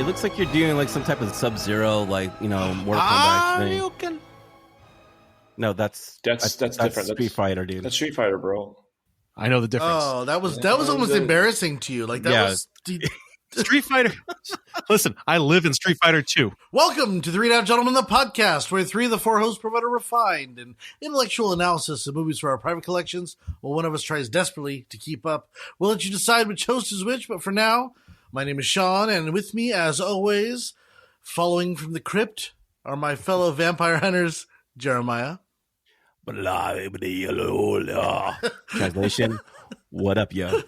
It looks like you're doing like some type of Sub-Zero, like, Mortal Kombat thing. You can... No, that's different. Street Fighter, dude. That's Street Fighter, bro. I know the difference. Oh, that was almost embarrassing to you. Like that was Street Fighter. Listen, I live in Street Fighter 2. Welcome to the Readout Gentlemen, the podcast, where 3 of the 4 hosts provide a refined and intellectual analysis of movies for our private collections, while one of us tries desperately to keep up. We'll let you decide which host is which, but for now, my name is Sean, and with me, as always, following from the crypt, are my fellow vampire hunters, Jeremiah. Translation, what up, yo?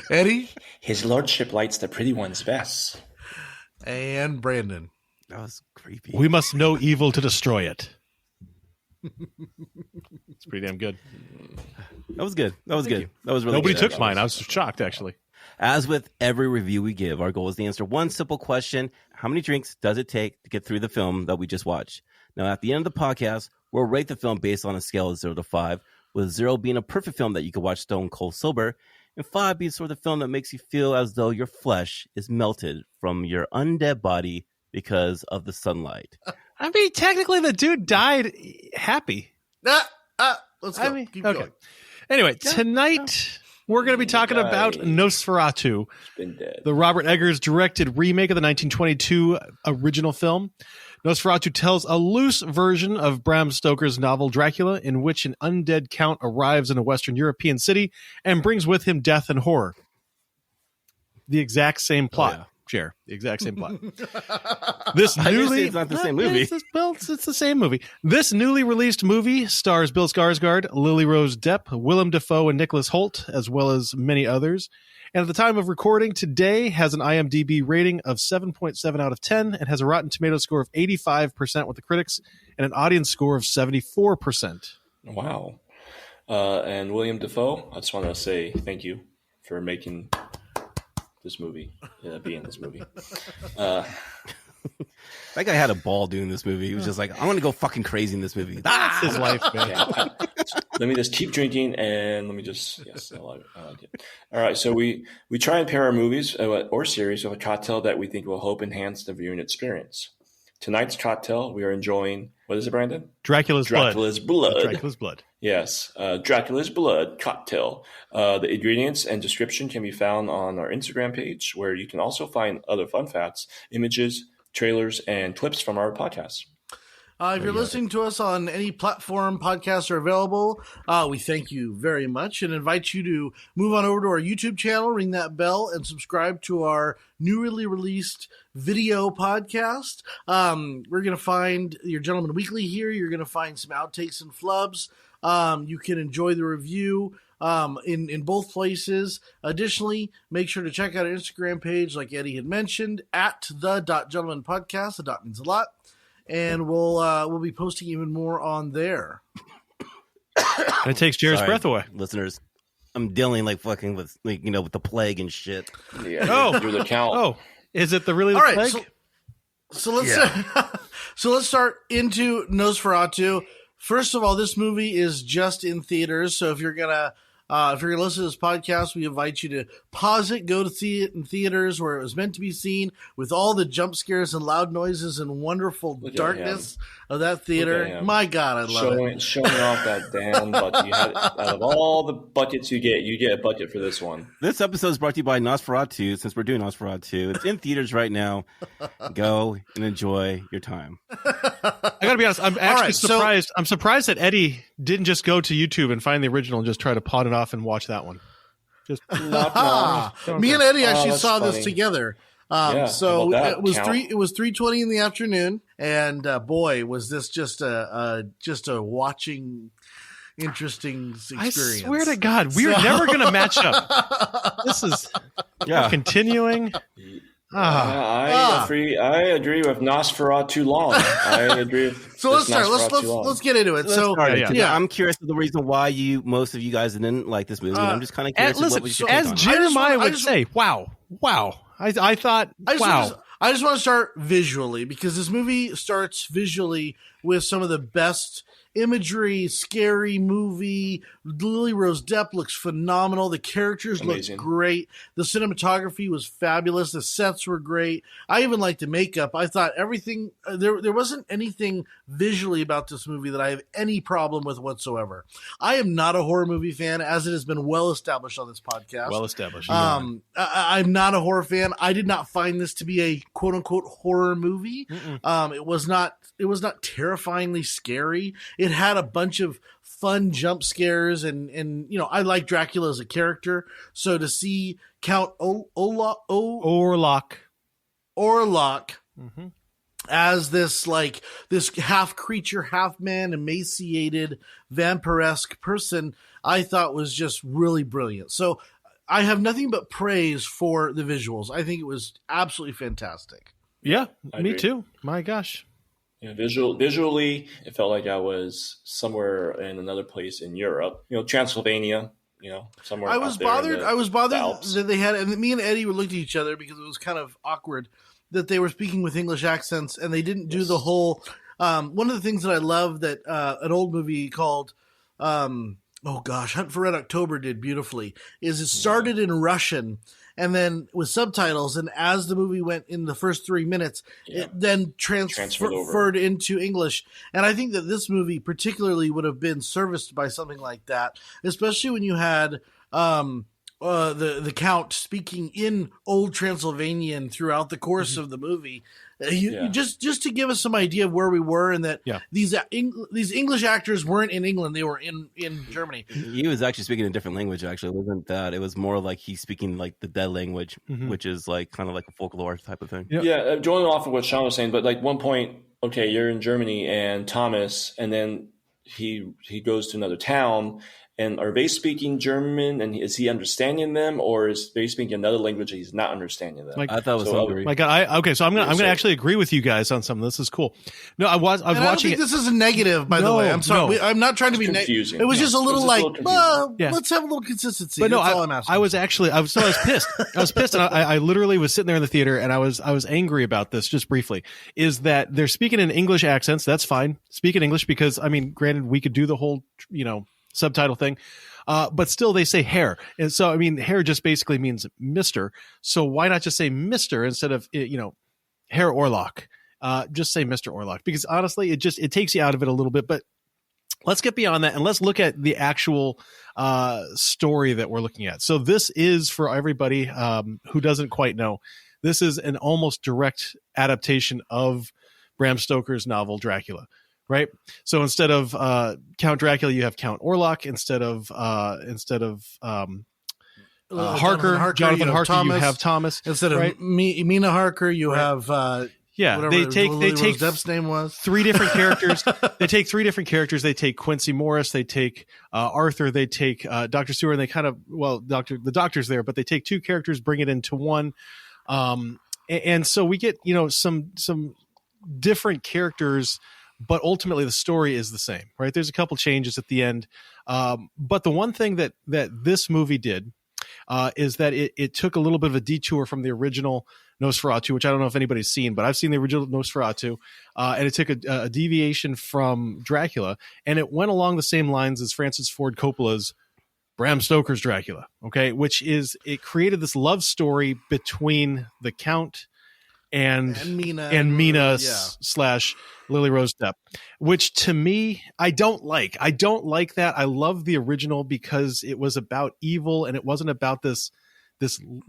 Eddie. His lordship lights the pretty ones best. And Brandon. That was creepy. We must know evil to destroy it. It's pretty damn good. That was good. That was good. That was really Nobody good. took mine. I was shocked, actually. As with every review we give, our goal is to answer one simple question. How many drinks does it take to get through the film that we just watched? Now, at the end of the podcast, we'll rate the film based on a scale of 0 to 5, with 0 being a perfect film that you could watch stone cold sober, and 5 being sort of the film that makes you feel as though your flesh is melted from your undead body because of the sunlight. I mean, technically, the dude died happy. Let's go. Keep going. Anyway, tonight we're going to be talking about Nosferatu, the Robert Eggers directed remake of the 1922 original film. Nosferatu tells a loose version of Bram Stoker's novel Dracula, in which an undead count arrives in a Western European city and brings with him death and horror. The exact same plot. Share the exact same plot. It's not the same movie. It's the same movie. This newly released movie stars Bill Skarsgård, Lily-Rose Depp, Willem Dafoe, and Nicholas Hoult, as well as many others. And at the time of recording today, has an IMDb rating of 7.7 out of 10 and has a Rotten Tomatoes score of 85% with the critics and an audience score of 74%. Wow. And William Dafoe, I just want to say thank you for making this movie, be in this movie. That guy had a ball doing this movie. He was just like, I want to go fucking crazy in this movie. That's his life, man. Yeah. Let me just keep drinking and let me just, yes, I like it. All right, so we try and pair our movies or series with a cocktail that we think will help enhance the viewing experience. Tonight's cocktail, we are enjoying, what is it, Brandon? Dracula's Blood. Dracula's Blood. Yes, Dracula's Blood cocktail. The ingredients and description can be found on our Instagram page, where you can also find other fun facts, images, trailers, and clips from our podcast. If you're listening to us on any platform podcasts are available, we thank you very much and invite you to move on over to our YouTube channel, ring that bell, and subscribe to our newly released video podcast. We're going to find your Gentleman Weekly here. You're going to find some outtakes and flubs. You can enjoy the review in both places. Additionally, make sure to check out our Instagram page, like Eddie had mentioned, at the.gentleman podcast. The dot means a lot. And we'll be posting even more on there. And it takes Jared's breath away. Listeners, I'm dealing with the plague and shit. Yeah, you're the count. Oh, is it really the plague? So let's start into Nosferatu. First of all, this movie is just in theaters, so if you're gonna listen to this podcast, we invite you to pause it, go to see it in theaters where it was meant to be seen, with all the jump scares and loud noises and wonderful darkness of that theater. My God, I love it. Showing off that damn bucket. Out of all the buckets you get a bucket for this one. This episode is brought to you by Nosferatu, since we're doing Nosferatu. It's in theaters right now. Go and enjoy your time. I gotta be honest, I'm actually surprised. I'm surprised that Eddie didn't just go to YouTube and find the original and just try to pot it off and watch that one. Just me and Eddie actually saw this together. So it was 3:20 in the afternoon, and boy, was this just a watching interesting experience. I swear to God, we're never going to match up. This is continuing. I agree with Nosferatu long. I agree with So let's start. Let's get into it. I'm curious of the reason why most of you guys didn't like this movie. I'm just kind of curious. Listen, as Jeremiah would say, wow. I thought, wow. I just want to start visually, because this movie starts visually with some of the best imagery, scary movie. Lily-Rose Depp looks phenomenal. The characters look great. The cinematography was fabulous. The sets were great. I even liked the makeup. I thought everything, there wasn't anything visually about this movie that I have any problem with whatsoever. I am not a horror movie fan, as it has been well established on this podcast. Well established. I'm not a horror fan. I did not find this to be a quote unquote horror movie. It was not terrifyingly scary. It had a bunch of fun jump scares, and you know, I like Dracula as a character. So to see Count Orlok as this half creature, half man, emaciated, vampiresque person, I thought was just really brilliant. So I have nothing but praise for the visuals. I think it was absolutely fantastic. Yeah, me too. My gosh. You know, visually, it felt like I was somewhere in another place in Europe. You know, Transylvania. You know, somewhere. I was bothered that they had, and me and Eddie were looking at each other because it was kind of awkward that they were speaking with English accents, and they didn't do the whole. One of the things that I love that an old movie called Hunt for Red October did beautifully is it started in Russian and then with subtitles, and as the movie went in the first 3 minutes, it then transferred into English. And I think that this movie particularly would have been serviced by something like that, especially when you had the Count speaking in Old Transylvanian throughout the course of the movie. Just to give us some idea of where we were, and that these English actors weren't in England; they were in Germany. He was actually speaking a different language. Actually, it wasn't that. It was more like he's speaking like the dead language, which is like kind of like a folklore type of thing. Joining off of what Sean was saying, but like one point, okay, you're in Germany and Thomas, and then he goes to another town. And are they speaking German, and is he understanding them, or is they speaking another language and he's not understanding them? I thought it was Hungary. My God, so I'm gonna actually agree with you guys on something. This is cool. No, I was watching. I don't think this is a negative, by the way. I'm sorry. I'm not trying to be confusing. It was just a little let's have a little consistency. But no, that's all I'm asking. I was pissed. I was pissed, and I literally was sitting there in the theater, and I was angry about this. Just briefly, is that they're speaking in English accents? That's fine. Speak in English, because I mean, granted, we could do the whole subtitle thing. But still they say Herr. And so, I mean, Herr just basically means Mr. So why not just say Mr. instead of, Herr Orlok? Just say Mr. Orlok, because honestly, it takes you out of it a little bit. But let's get beyond that and let's look at the actual story that we're looking at. So this is, for everybody who doesn't quite know, this is an almost direct adaptation of Bram Stoker's novel Dracula. Right. So instead of Count Dracula, you have Count Orlok. Instead of Jonathan Harker, you have Thomas. Instead of Mina Harker, you have they take Depp's name was three different characters. They take three different characters. They take Quincy Morris. They take Arthur. They take Dr. Stewart. And they kind of the doctor's there, but they take two characters, bring it into one, and so we get some different characters. But ultimately, the story is the same, right? There's a couple changes at the end. But the one thing that this movie did is that it took a little bit of a detour from the original Nosferatu, which I don't know if anybody's seen, but I've seen the original Nosferatu. And it took a deviation from Dracula. And it went along the same lines as Francis Ford Coppola's Bram Stoker's Dracula, okay? Which is, it created this love story between the Count and Mina / Lily-Rose Depp, which to me, I don't like that. I love the original because it was about evil and it wasn't about this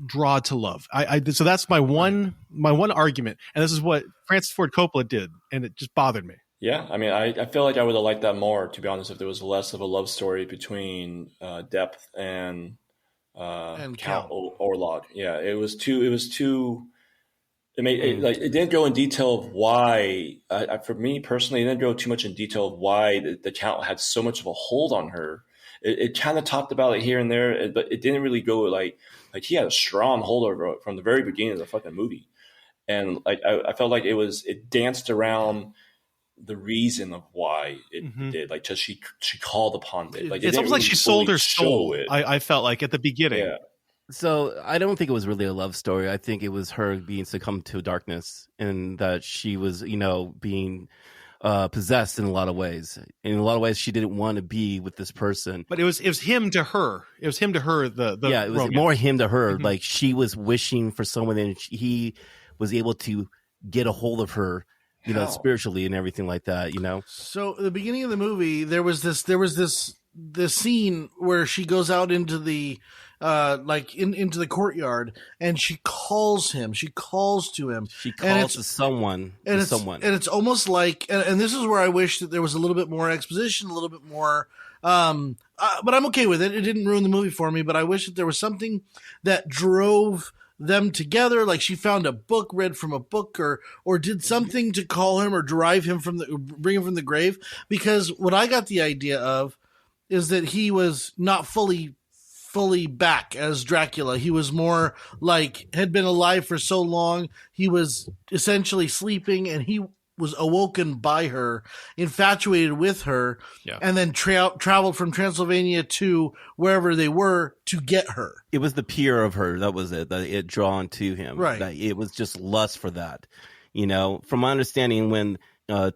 draw to love. So that's my one argument. And this is what Francis Ford Coppola did. And it just bothered me. Yeah. I mean, I feel like I would have liked that more, to be honest, if there was less of a love story between Depp and Count Orlok. Yeah. It was too, it didn't go in detail of why. For me personally, it didn't go too much in detail of why the Count had so much of a hold on her. It kind of talked about it here and there, but it didn't really go like he had a strong hold over her from the very beginning of the fucking movie. And I felt like it danced around the reason of why it did. Like, just she called upon it. Like, it's almost like she sold her soul. I felt like at the beginning. Yeah. So I don't think it was really a love story. I think it was her being succumbed to darkness, and that she was, being possessed in a lot of ways. In a lot of ways, she didn't want to be with this person. But it was him to her. It was him to her. The it was more him to her. Like she was wishing for someone, and he was able to get a hold of her, spiritually and everything like that. So at the beginning of the movie, there was this scene where she goes out into the into the courtyard, and she calls him. She calls to him. She calls to someone. And it's almost like, and this is where I wish that there was a little bit more exposition, a little bit more. But I'm okay with it. It didn't ruin the movie for me. But I wish that there was something that drove them together. Like she found a book, read from a book, or did something to call him or bring him from the grave. Because what I got the idea of is that he was not fully back as Dracula. He was more like had been alive for so long. He was essentially sleeping, and he was awoken by her, infatuated with her, and then traveled from Transylvania to wherever they were to get her. It was the peer of her. That was it. That it drawn to him. Right. That it was just lust for that. From my understanding, when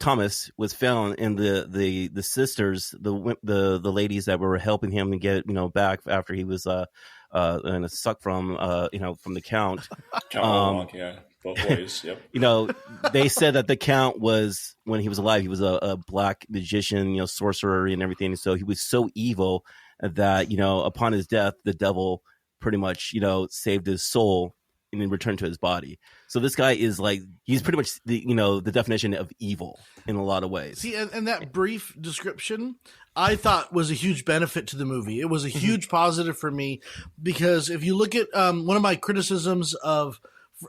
Thomas was found, and the sisters, the ladies that were helping him to get back after he was sucked from the Count. Count Orlok, yeah, both ways. Yep. They said that the Count was, when he was alive, he was a black magician, sorcerer and everything. So he was so evil that upon his death, the devil pretty much saved his soul and then returned to his body. So this guy is like, he's pretty much the definition of evil in a lot of ways. See, and that brief description, I thought was a huge benefit to the movie. It was a huge positive for me, because if you look at one of my criticisms of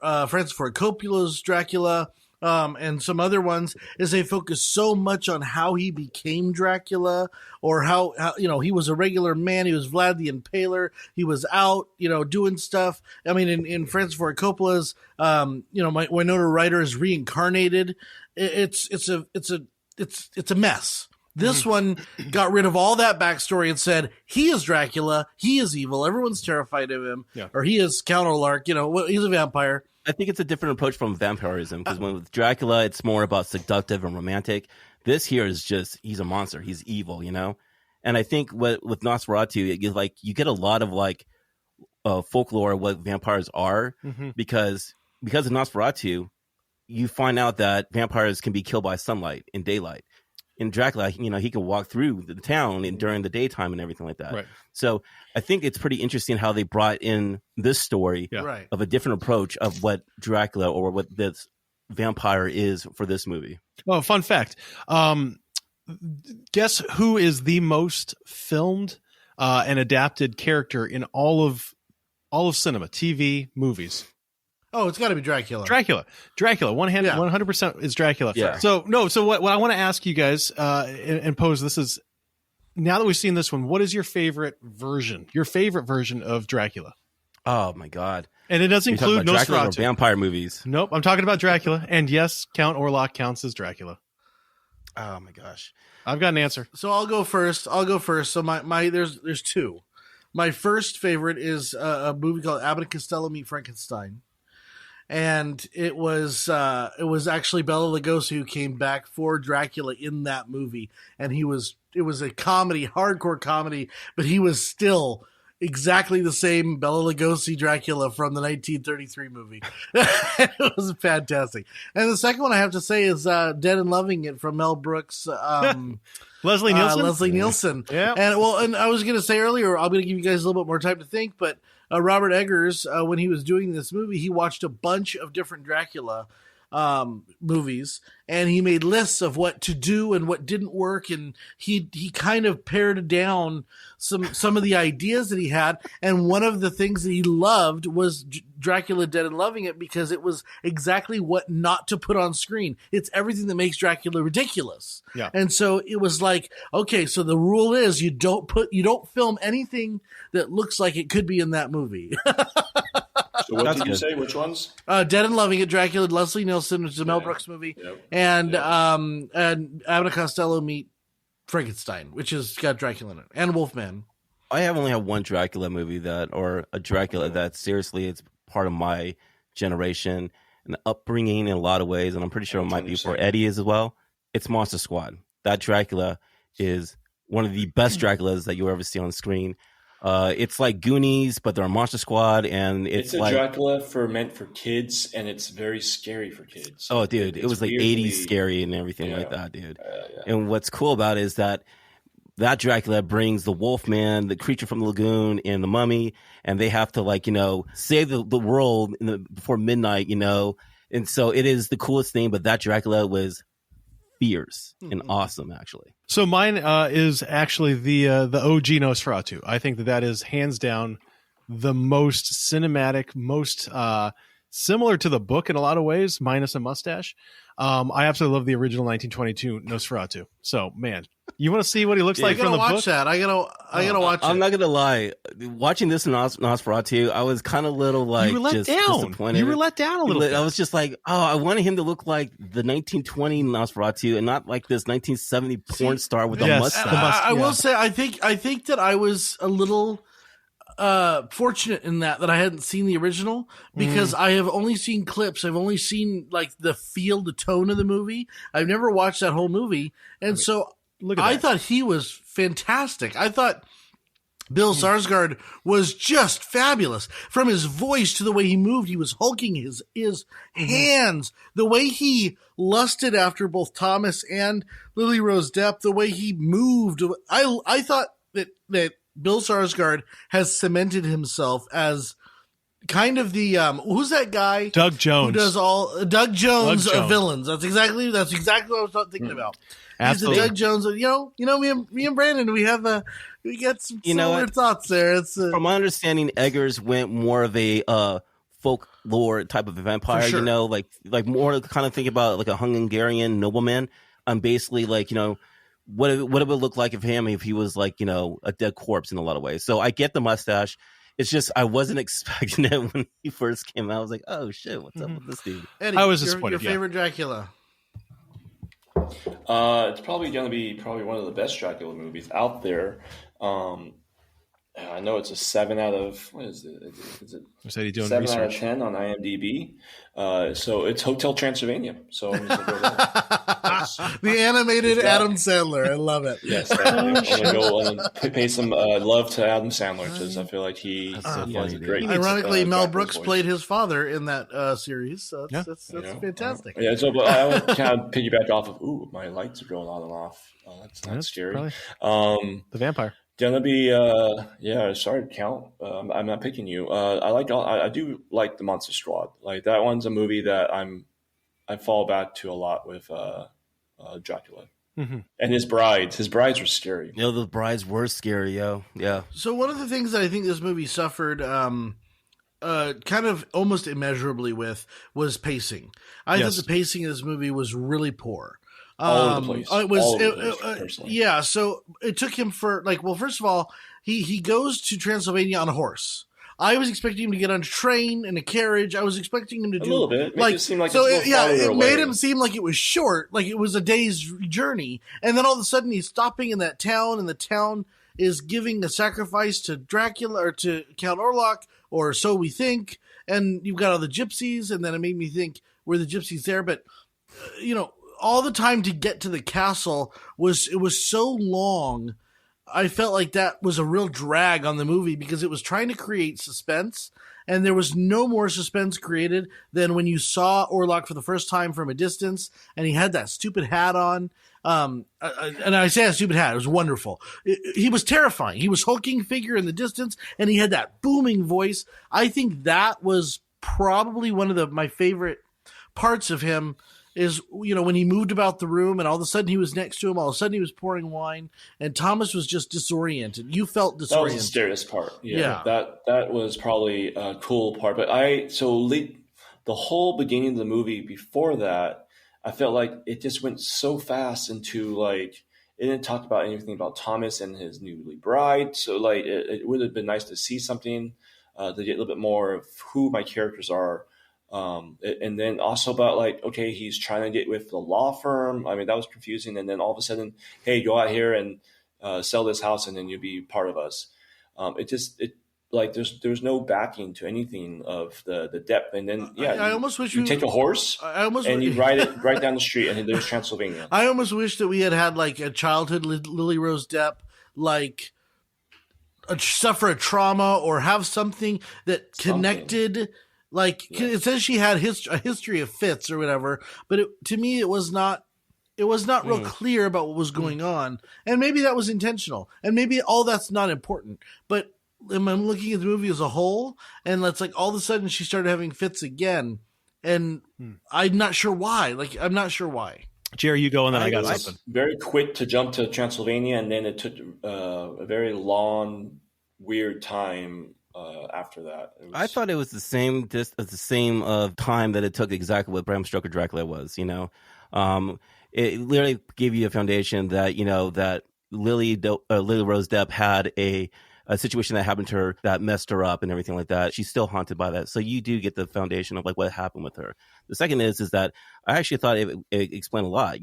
Francis Ford Coppola's Dracula, and some other ones, is they focus so much on how he became Dracula, or how he was a regular man. He was Vlad the Impaler. He was out, doing stuff. I mean, in Francis Ford Coppola's, Winona Ryder is reincarnated. It's a mess. This one got rid of all that backstory and said, he is Dracula. He is evil. Everyone's terrified of him. Yeah. Or he is Count Orlok. He's a vampire. I think it's a different approach from vampirism, because with Dracula, it's more about seductive and romantic. This here is just, he's a monster. He's evil, And I think with Nosferatu, you get a lot of folklore of what vampires are, because of Nosferatu, you find out that vampires can be killed by sunlight in daylight. In Dracula, he can walk through the town during the daytime and everything like that. Right. So I think it's pretty interesting how they brought in this story of a different approach of what Dracula or what this vampire is for this movie. Well, fun fact. Guess who is the most filmed and adapted character in all of cinema, TV, movies? Oh, it's got to be Dracula. Dracula. 100% is Dracula. Yeah. So what I want to ask you guys and pose this is, now that we've seen this one, what is your favorite version of Dracula? Oh my God. And it does include Nosferatu. Vampire movies. Nope, I'm talking about Dracula. And yes, Count Orlok counts as Dracula. Oh my gosh. I've got an answer. So I'll go first. So my there's two. My first favorite is a movie called Abbott and Costello Meet Frankenstein. And it was actually Bela Lugosi who came back for Dracula in that movie, and it was a comedy, hardcore comedy, but he was still exactly the same Bela Lugosi Dracula from the 1933 movie. It was fantastic. And the second one I have to say is Dead and Loving It from Mel Brooks. Leslie Nielsen. Leslie Nielsen. Yeah. And I was going to say earlier, I'm going to give you guys a little bit more time to think, but Robert Eggers, when he was doing this movie, he watched a bunch of different Dracula movies, and he made lists of what to do and what didn't work, and he kind of pared down some of the ideas that he had, and one of the things that he loved was Dracula Dead and Loving It, because it was exactly what not to put on screen. It's everything that makes Dracula ridiculous. Yeah. And so it was like, okay, so the rule is you don't film anything that looks like it could be in that movie. So what did you say? Which ones? Dead and Loving It, Dracula, Leslie Nielsen, which is a Mel Brooks movie, and Abbott and Costello Meet Frankenstein, which has got Dracula in it, and Wolfman. I have only had one Dracula movie or a Dracula that seriously it's part of my generation and upbringing in a lot of ways, and I'm pretty sure it might be for Eddie as well. it's Monster Squad. That Dracula is one of the best Draculas that you'll ever see on screen. It's like Goonies, but they're a Monster Squad, and it's a like Dracula meant for kids, and it's very scary for kids. Oh, dude, it was like weirdly 80s scary and everything like that, dude. And what's cool about it is that Dracula brings the Wolfman, the creature from the lagoon, and the mummy, and they have to save the world before midnight, And so it is the coolest thing. But that Dracula was fierce and awesome, actually. So mine is actually the OG Nosferatu. I think that is hands down the most cinematic, most similar to the book in a lot of ways, minus a mustache. I absolutely love the original 1922 Nosferatu. So, man, you want to see what he looks like from the book? I gotta watch it. I'm not gonna lie. Watching this Nosferatu, I was kind of little you were let down. Disappointed. You were let down a little bit. I was just like, I wanted him to look like the 1920 Nosferatu and not like this 1970 porn star with a mustache. I will say, I think that I was a little fortunate in that I hadn't seen the original because I have only seen clips. I've only seen the tone of the movie. I've never watched that whole movie. And so I thought he was fantastic. I thought Bill Skarsgård was just fabulous. From his voice to the way he moved, he was hulking his hands, the way he lusted after both Thomas and Lily-Rose Depp, the way he moved. I thought that Bill Skarsgård has cemented himself as kind of the who's that guy? Doug Jones. Who does all Doug Jones of villains. That's exactly what I was thinking about. Absolutely. He's the Doug Jones. Me and Brandon, we got some similar thoughts there. It's from my understanding, Eggers went more of a folklore type of vampire. Sure. Like more kind of think about like a Hungarian nobleman. Basically what it would look like if he was a dead corpse in a lot of ways. So I get the mustache. It's just I wasn't expecting it when he first came out. I was like, oh shit, what's up with this dude? Eddie, I was disappointed. Your favorite Dracula? It's probably going to be one of the best Dracula movies out there. I know it's a 7 out of what is it? Is it 7 out of 10 on IMDb? So it's Hotel Transylvania. So I'm just gonna go the animated Adam Sandler. I love it. Yes, I'm going to go pay some love to Adam Sandler because I feel like he has a great. Ironically, Mel Brooks played his father in that series. So that's fantastic. Yeah, so but I would kind of piggyback off of my lights are going on and off. That's scary. The vampire. Gonna be sorry Count. I'm not picking you. I do like the Monster Squad. Like that one's a movie that I fall back to a lot with Dracula. And his brides were scary. The brides were scary, yo. Yeah. So one of the things that I think this movie suffered kind of almost immeasurably with was pacing. I thought the pacing of this movie was really poor. All over the place. Yeah. So it took him first of all, he goes to Transylvania on a horse. I was expecting him to get on a train and a carriage. I was expecting him to do a little bit. It seemed like it made him seem like it was short, like it was a day's journey. And then all of a sudden he's stopping in that town, and the town is giving a sacrifice to Dracula or to Count Orlok, or so we think. And you've got all the gypsies, and then it made me think, were the gypsies there? But all the time to get to the castle was so long. I felt like that was a real drag on the movie because it was trying to create suspense, and there was no more suspense created than when you saw Orlok for the first time from a distance, and he had that stupid hat on. And I say a stupid hat. It was wonderful. He was terrifying. He was hulking figure in the distance, and he had that booming voice. I think that was probably one of my favorite parts of him. Is when he moved about the room and all of a sudden he was next to him, all of a sudden he was pouring wine, and Thomas was just disoriented. You felt disoriented. That was the scariest part. Yeah. That was probably a cool part. But the whole beginning of the movie before that, I felt like it just went so fast into it didn't talk about anything about Thomas and his newly bride. So it would have been nice to see something to get a little bit more of who my characters are. And then also about he's trying to get with the law firm. I mean, that was confusing. And then all of a sudden, hey, go out here and sell this house, and then you'll be part of us. like there's no backing to anything of the depth, and then I almost wish you take a horse and you ride it right down the street, and there's Transylvania. I almost wish that we had like a childhood Lily-Rose Depp, like suffer a trauma or have something that connected. Like it says she had a history of fits or whatever, but to me it was not real clear about what was going on, and maybe that was intentional, and maybe all that's not important, but I'm looking at the movie as a whole, and it's like all of a sudden she started having fits again, and I'm not sure why. Jerry, you go, and then I got something. Very quick to jump to Transylvania, and then it took a very long, weird time after that. I thought it was the same time that it took exactly what Bram Stoker Dracula was. It literally gave you a foundation that that Lily-Rose Depp had a situation that happened to her that messed her up and everything like that. She's still haunted by that. So you do get the foundation of like what happened with her. The second is that I actually thought it explained a lot.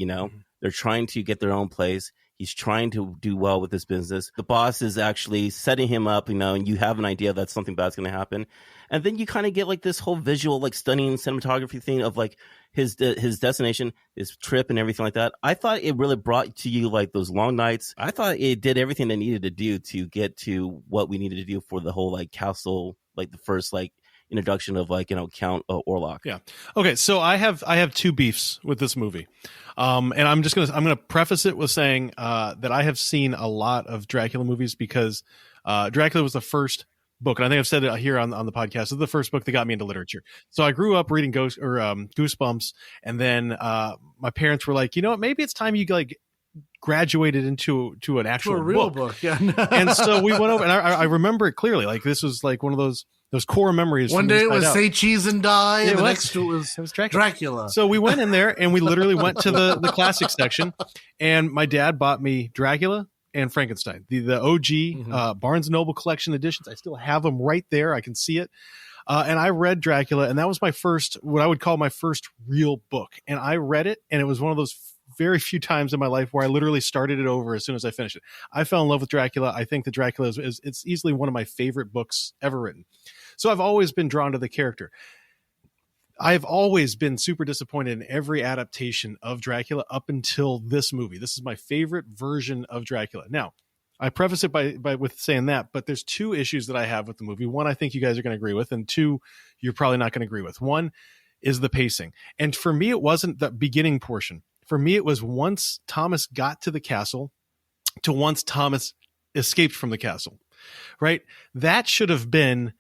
They're trying to get their own place. He's trying to do well with his business. The boss is actually setting him up, and you have an idea that something bad's going to happen. And then you kind of get like this whole visual, like stunning cinematography thing of like his destination, his trip and everything like that. I thought it really brought to you like those long nights. I thought it did everything it needed to do to get to what we needed to do for the whole like castle, like the first like introduction of like Count Orlok. Yeah. Okay. So I have two beefs with this movie, and I'm gonna preface it with saying that I have seen a lot of Dracula movies because Dracula was the first book, and I think I've said it here on the podcast. It's the first book that got me into literature. So I grew up reading Goosebumps, and then my parents were like, you know what, maybe it's time you like graduated into an actual real book. Yeah. And so we went over, and I remember it clearly. Like this was like one of those core memories. One day it was Say Cheese and Die, and the next it was Dracula. So we went in there, and we literally went to the classic section, and my dad bought me Dracula and Frankenstein, the OG Barnes & Noble collection editions. I still have them right there. I can see it. And I read Dracula, and that was what I would call my first real book. And I read it, and it was one of those very few times in my life where I literally started it over as soon as I finished it. I fell in love with Dracula. I think that Dracula it's easily one of my favorite books ever written. So I've always been drawn to the character. I've always been super disappointed in every adaptation of Dracula up until this movie. This is my favorite version of Dracula. Now, I preface it with saying that, but there's two issues that I have with the movie. One, I think you guys are going to agree with, and two, you're probably not going to agree with. One is the pacing. And for me, it wasn't the beginning portion. For me, it was once Thomas got to the castle to once Thomas escaped from the castle, right? That should have been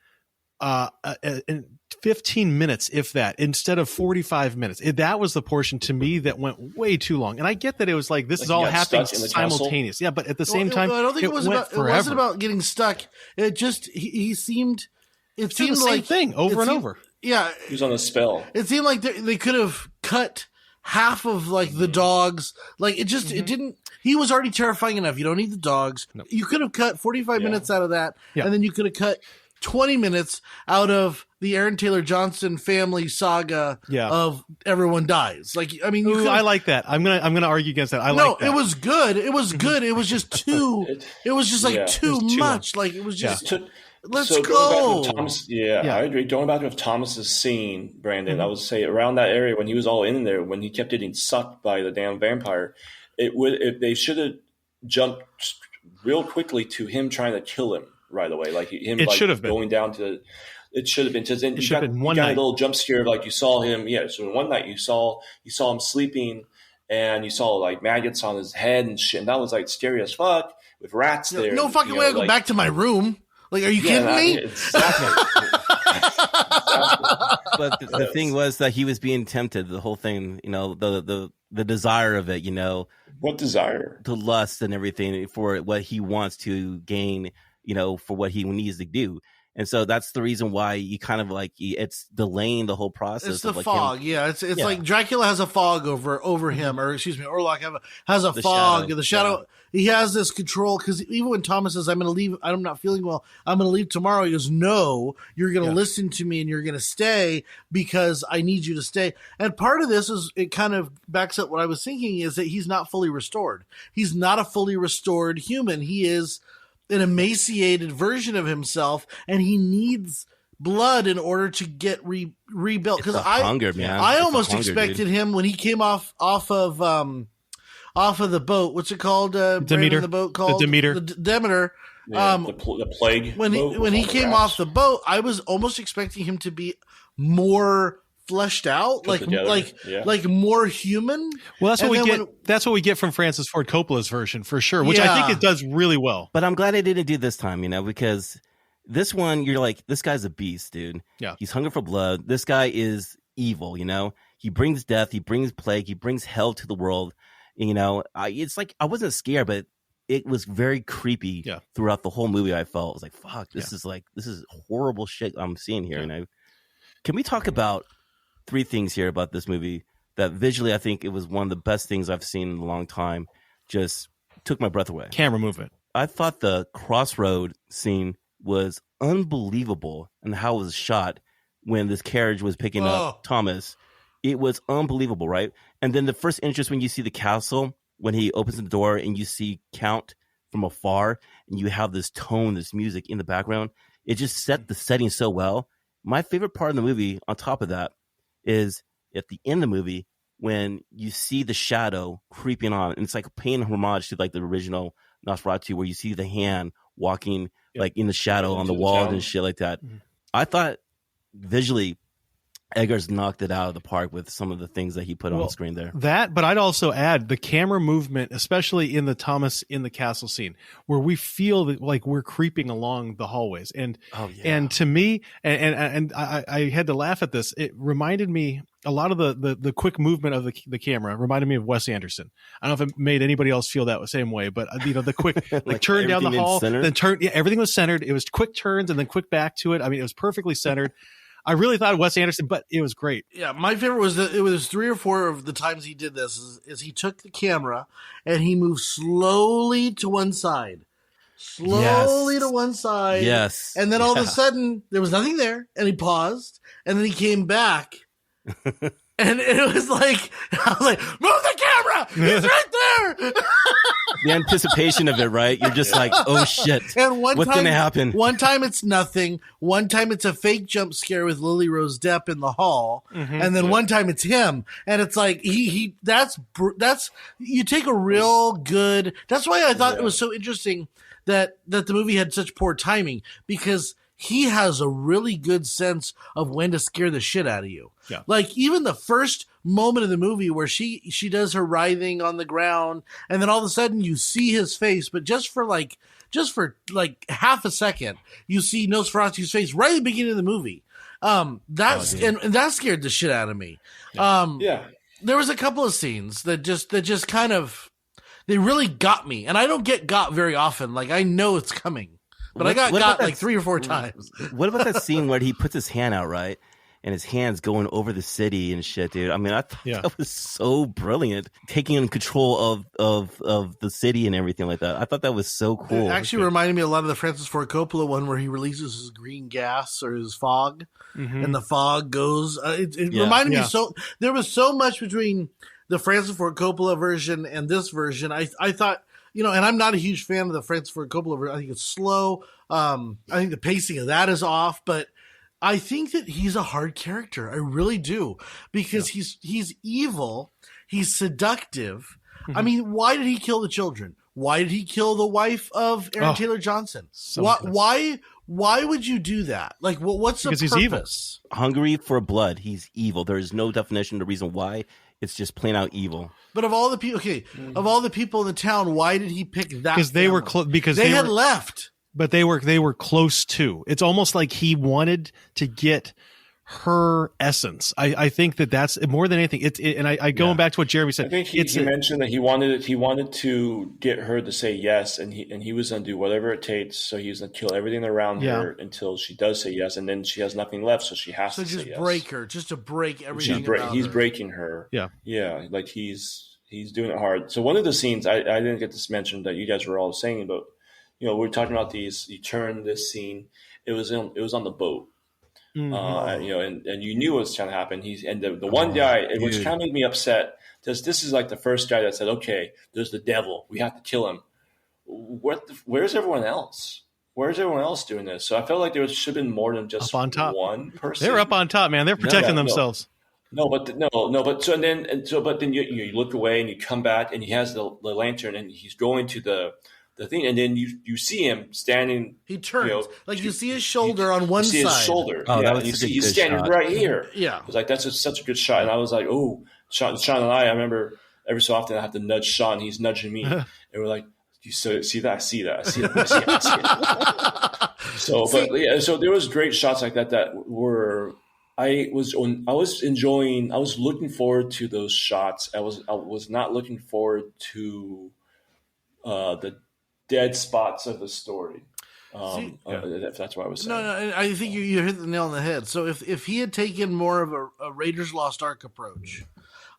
15 minutes, if that, instead of 45 minutes. That was the portion to me that went way too long. And I get that it was like, this is all happening simultaneous. Yeah, but at the same time, I don't think it wasn't about getting stuck. It just, he seemed, it seemed the same like thing over and over. Yeah. He was on a spell. It seemed like they could have cut half of like the dogs. Like it just, it didn't, he was already terrifying enough. You don't need the dogs. No. You could have cut 45 minutes out of that. Yeah. And then you could have cut 20 minutes out of the Aaron Taylor Johnson family saga of everyone dies. Like, I mean, I like that. I'm gonna argue against that. Like that. It was good. It was good. It was just too. It was just like too much. Like it was just. Let's go. Thomas, I agree. Going back to Thomas's scene, Brandon, I would say around that area when he was all in there, when he kept getting sucked by the damn vampire, if they should have jumped real quickly to him trying to kill him right away, like him. It like should have been going down to. It should have been. It should have been one night. A little jump scare of like you saw him. Yeah. So one night you saw him sleeping, and you saw like maggots on his head and shit. And that was like scary as fuck with rats there. No fucking way I go back to my room. Like, are you kidding me? Exactly. But the thing was that he was being tempted. The whole thing, the desire of it, What desire? The lust and everything for what he wants to gain, for what he needs to do. And so that's the reason why you kind of like it's delaying the whole process. It's the fog, It's like Dracula has a fog over him, or excuse me, Orlok has a fog. The shadow. Yeah. He has this control because even when Thomas says, "I'm going to leave. I'm not feeling well. I'm going to leave tomorrow," he goes, "No, you're going to listen to me and you're going to stay because I need you to stay." And part of this is it kind of backs up what I was thinking is that he's not fully restored. He's not a fully restored human. He is an emaciated version of himself, and he needs blood in order to get rebuilt. Because hunger, man. I almost expected him when he came off of the boat. What's it called? Demeter. The boat called Demeter. Demeter. Yeah, the plague. When he came off the boat, I was almost expecting him to be more fleshed out, like more human. Well, that's what we get. That's what we get from Francis Ford Coppola's version for sure, which I think it does really well. But I'm glad I didn't do this time, because this one, you're like, this guy's a beast, dude. Yeah, he's hungry for blood. This guy is evil. He brings death. He brings plague. He brings hell to the world. It's like I wasn't scared, but it was very creepy throughout the whole movie. I felt, I was like, fuck, this is horrible shit I'm seeing here. Can we talk about 3 things here about this movie that visually I think it was one of the best things I've seen in a long time? Just took my breath away. Camera movement. I thought the crossroad scene was unbelievable, and how it was shot when this carriage was picking up Thomas. It was unbelievable, right? And then the first interest when you see the castle, when he opens the door and you see Count from afar, and you have this tone, this music in the background, it just set the setting so well. My favorite part of the movie, on top of that, is at the end of the movie when you see the shadow creeping on, and it's like paying homage to like the original Nosferatu, where you see the hand walking like in the shadow on the wall and shit like that. Mm-hmm. I thought visually Eggers knocked it out of the park with some of the things that he put on screen there. That, but I'd also add the camera movement, especially in the Thomas in the castle scene, where we feel that like we're creeping along the hallways. And and to me, and I had to laugh at this. It reminded me a lot of the quick movement of the camera reminded me of Wes Anderson. I don't know if it made anybody else feel that same way, but the quick like turn down the hall, then turn. Yeah, everything was centered. It was quick turns and then quick back to it. I mean, it was perfectly centered. I really thought of Wes Anderson, but it was great. Yeah, my favorite was that it was 3 or 4 of the times he did this is he took the camera and he moved slowly to one side. To one side. Yes. And then all of a sudden there was nothing there and he paused and then he came back. And it was like, I was like, move the camera! He's right there! The anticipation of it, right? You're just like, oh shit. And what's going to happen? One time it's nothing. One time it's a fake jump scare with Lily-Rose Depp in the hall. Mm-hmm. And then one time it's him. And it's like, that's, you take a real good, that's why I thought it was so interesting that the movie had such poor timing, because he has a really good sense of when to scare the shit out of you. Yeah. Like even the first moment of the movie where she does her writhing on the ground and then all of a sudden you see his face, but just for like half a second, you see Nosferatu's face right at the beginning of the movie. And that scared the shit out of me. There was a couple of scenes that just kind of, they really got me, and I don't get got very often. Like I know it's coming. But I got like 3 or 4 times. What about that scene where he puts his hand out, right? And his hand's going over the city and shit, dude. I mean, I thought that was so brilliant. Taking control of the city and everything like that. I thought that was so cool. It actually reminded me a lot of the Francis Ford Coppola one where he releases his green gas or his fog. Mm-hmm. And the fog goes. It reminded me so. There was so much between the Francis Ford Coppola version and this version. I thought, and I'm not a huge fan of the Francis Ford Coppola version. I think it's slow. I think the pacing of that is off, but I think that he's a hard character. I really do, because he's evil. He's seductive. Mm-hmm. I mean, why did he kill the children? Why did he kill the wife of Aaron Taylor Johnson? Why would you do that? Like, what's the purpose? He's evil. Hungry for blood. He's evil. There is no definition, the reason why. It's just plain out evil. But of all the people, of all the people in the town, why did he pick that? Because they were because they had left. But they were close to. It's almost like he wanted to get her essence. I think that's more than anything. I going back to what Jeremy said. I think he mentioned that he wanted to get her to say yes, and he was going to do whatever it takes. So he was going to kill everything around her until she does say yes, and then she has nothing left, so she has to say yes. So just break her, just to break everything. He's breaking her. Yeah, like he's doing it hard. So one of the scenes I didn't get this mentioned that you guys were all saying about. We're talking about these. You turn this scene. It was on the boat. Mm-hmm. And you knew what was trying to happen. The one guy, which kind of made me upset, because this is like the first guy that said, "Okay, there's the devil. We have to kill him." where's everyone else? Where's everyone else doing this? So I felt like there should have been more than just up on top. one person. They're up on top, man. They're protecting themselves. But then you look away and you come back and he has the lantern and he's going to the thing, and then you see him standing. He turns you see his shoulder on one side. You see his shoulder. Oh, yeah, that was he's standing right here. Yeah, it was like that's such a good shot, and I was like, oh, Sean and I remember every so often I have to nudge Sean. He's nudging me, and we're like, you see that? I see that. So, so there was great shots like that were. I was enjoying. I was looking forward to those shots. I was not looking forward to the dead spots of the story. That's what I was saying. No, I think you hit the nail on the head. So if he had taken more of a Raiders Lost Ark approach,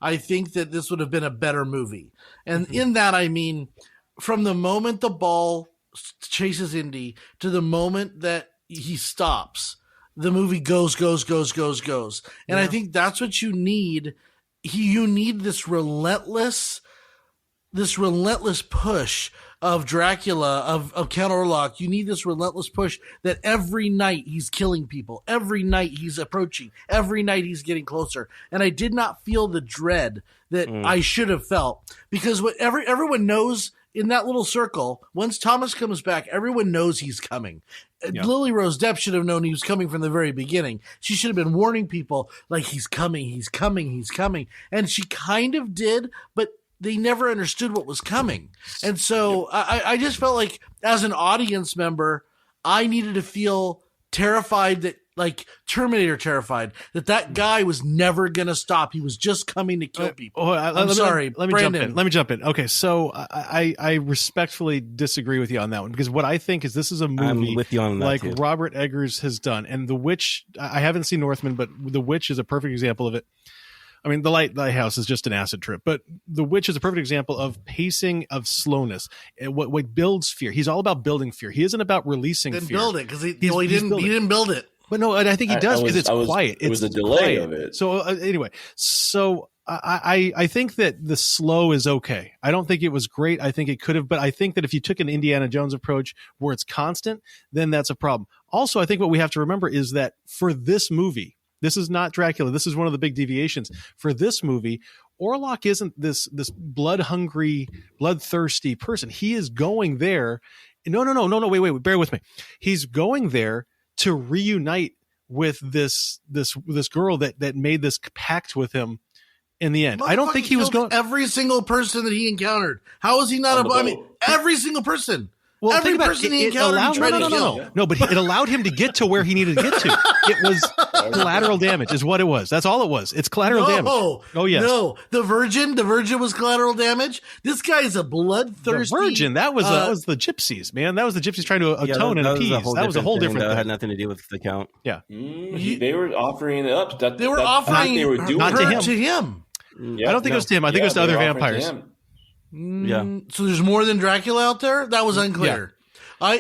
I think that this would have been a better movie. And in that, I mean, from the moment the ball chases Indy to the moment that he stops, the movie goes. And I think that's what you need. You need this relentless push of Dracula, of Count Orlok. You need this relentless push that every night he's killing people. Every night he's approaching. Every night he's getting closer. And I did not feel the dread that I should have felt, because everyone knows in that little circle, once Thomas comes back, everyone knows he's coming. Yeah. Lily-Rose Depp should have known he was coming from the very beginning. She should have been warning people like, he's coming. And she kind of did, but they never understood what was coming. And so I just felt like, as an audience member, I needed to feel terrified, that like Terminator terrified, that guy was never going to stop. He was just coming to kill people. I'm sorry. Let me jump in. Okay. So I respectfully disagree with you on that one, because what I think is this is a movie with you on that like too. Robert Eggers has done. And The Witch, I haven't seen Northman, but The Witch is a perfect example of it. I mean, The Lighthouse is just an acid trip, but The Witch is a perfect example of pacing, of slowness. What builds fear. He's all about building fear. He isn't about releasing fear. Didn't build it because he didn't build it. But no, I think he does, because it's quiet. It was a delay of it. So anyway, I think that the slow is okay. I don't think it was great. I think it could have, but I think that if you took an Indiana Jones approach where it's constant, then that's a problem. Also, I think what we have to remember is that for this movie, this is not Dracula. This is one of the big deviations. For this movie, Orlok isn't this blood-hungry, bloodthirsty person. He is going there. No. Wait. Bear with me. He's going there to reunite with this girl that made this pact with him in the end. I don't think he was going every single person that he encountered. How is he not every single person? Well, every person he encountered, he tried to kill. No, but it allowed him to get to where he needed to get to. It was collateral damage is what it was. That's all it was. It's collateral damage. Oh, yes. No, the Virgin was collateral damage. This guy is a bloodthirsty. The Virgin, that was the gypsies, man. That was the gypsies trying to atone and appease. That was a whole different thing. That had nothing to do with the Count. Yeah. They were offering it up. They were offering her to him. I don't think it was to him. I think it was to other vampires. Yeah. So there's more than Dracula out there? That was unclear. Yeah.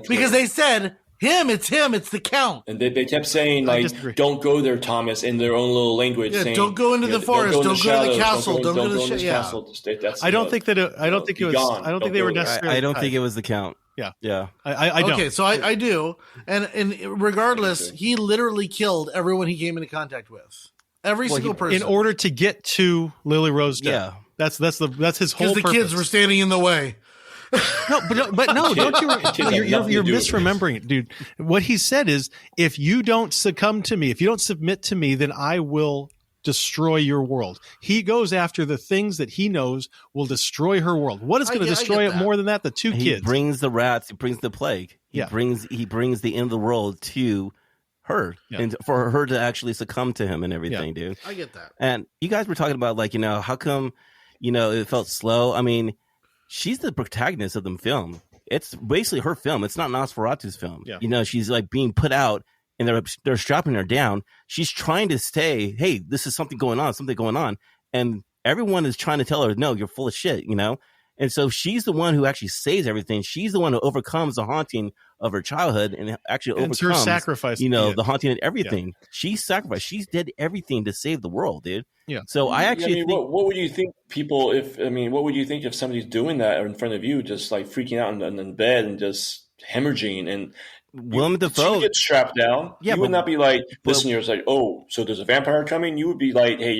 Because they said it's the Count. And they kept saying, like, don't go there, Thomas, in their own little language. Yeah, saying, don't go into the forest, don't go to the castle, don't go to the castle. I don't think it was. I don't think they were necessarily. I don't think it was the Count. Yeah. I don't. Okay, so I do. And regardless, he literally killed everyone he came into contact with. Every single person. In order to get to Lily-Rose Depp. Yeah. That's his whole purpose. Because the kids were standing in the way. But no, don't you're misremembering it, dude. What he said is, if you don't succumb to me, if you don't submit to me, then I will destroy your world. He goes after the things that he knows will destroy her world. What is going to destroy it more than that? The two kids. He brings the rats. He brings the plague. He brings the end of the world to her, and for her to actually succumb to him and everything, dude. I get that. And you guys were talking about, like, how come, it felt slow. I mean, she's the protagonist of the film. It's basically her film. It's not Nosferatu's film. Yeah. She's like being put out, and they're strapping her down. She's trying to say, hey, this is something going on. And everyone is trying to tell her, no, you're full of shit, And so she's the one who actually saves everything. She's the one who overcomes the haunting of her childhood and actually And overcomes her sacrifice, the haunting and everything. Yeah. She sacrificed. She did everything to save the world, dude. Yeah. So I actually think, what would you think what would you think if somebody's doing that in front of you, just like freaking out in bed and just hemorrhaging, and Willem Dafoe gets strapped down? Yeah, you would not be like, listen, you're like, oh, so there's a vampire coming. You would be like, hey,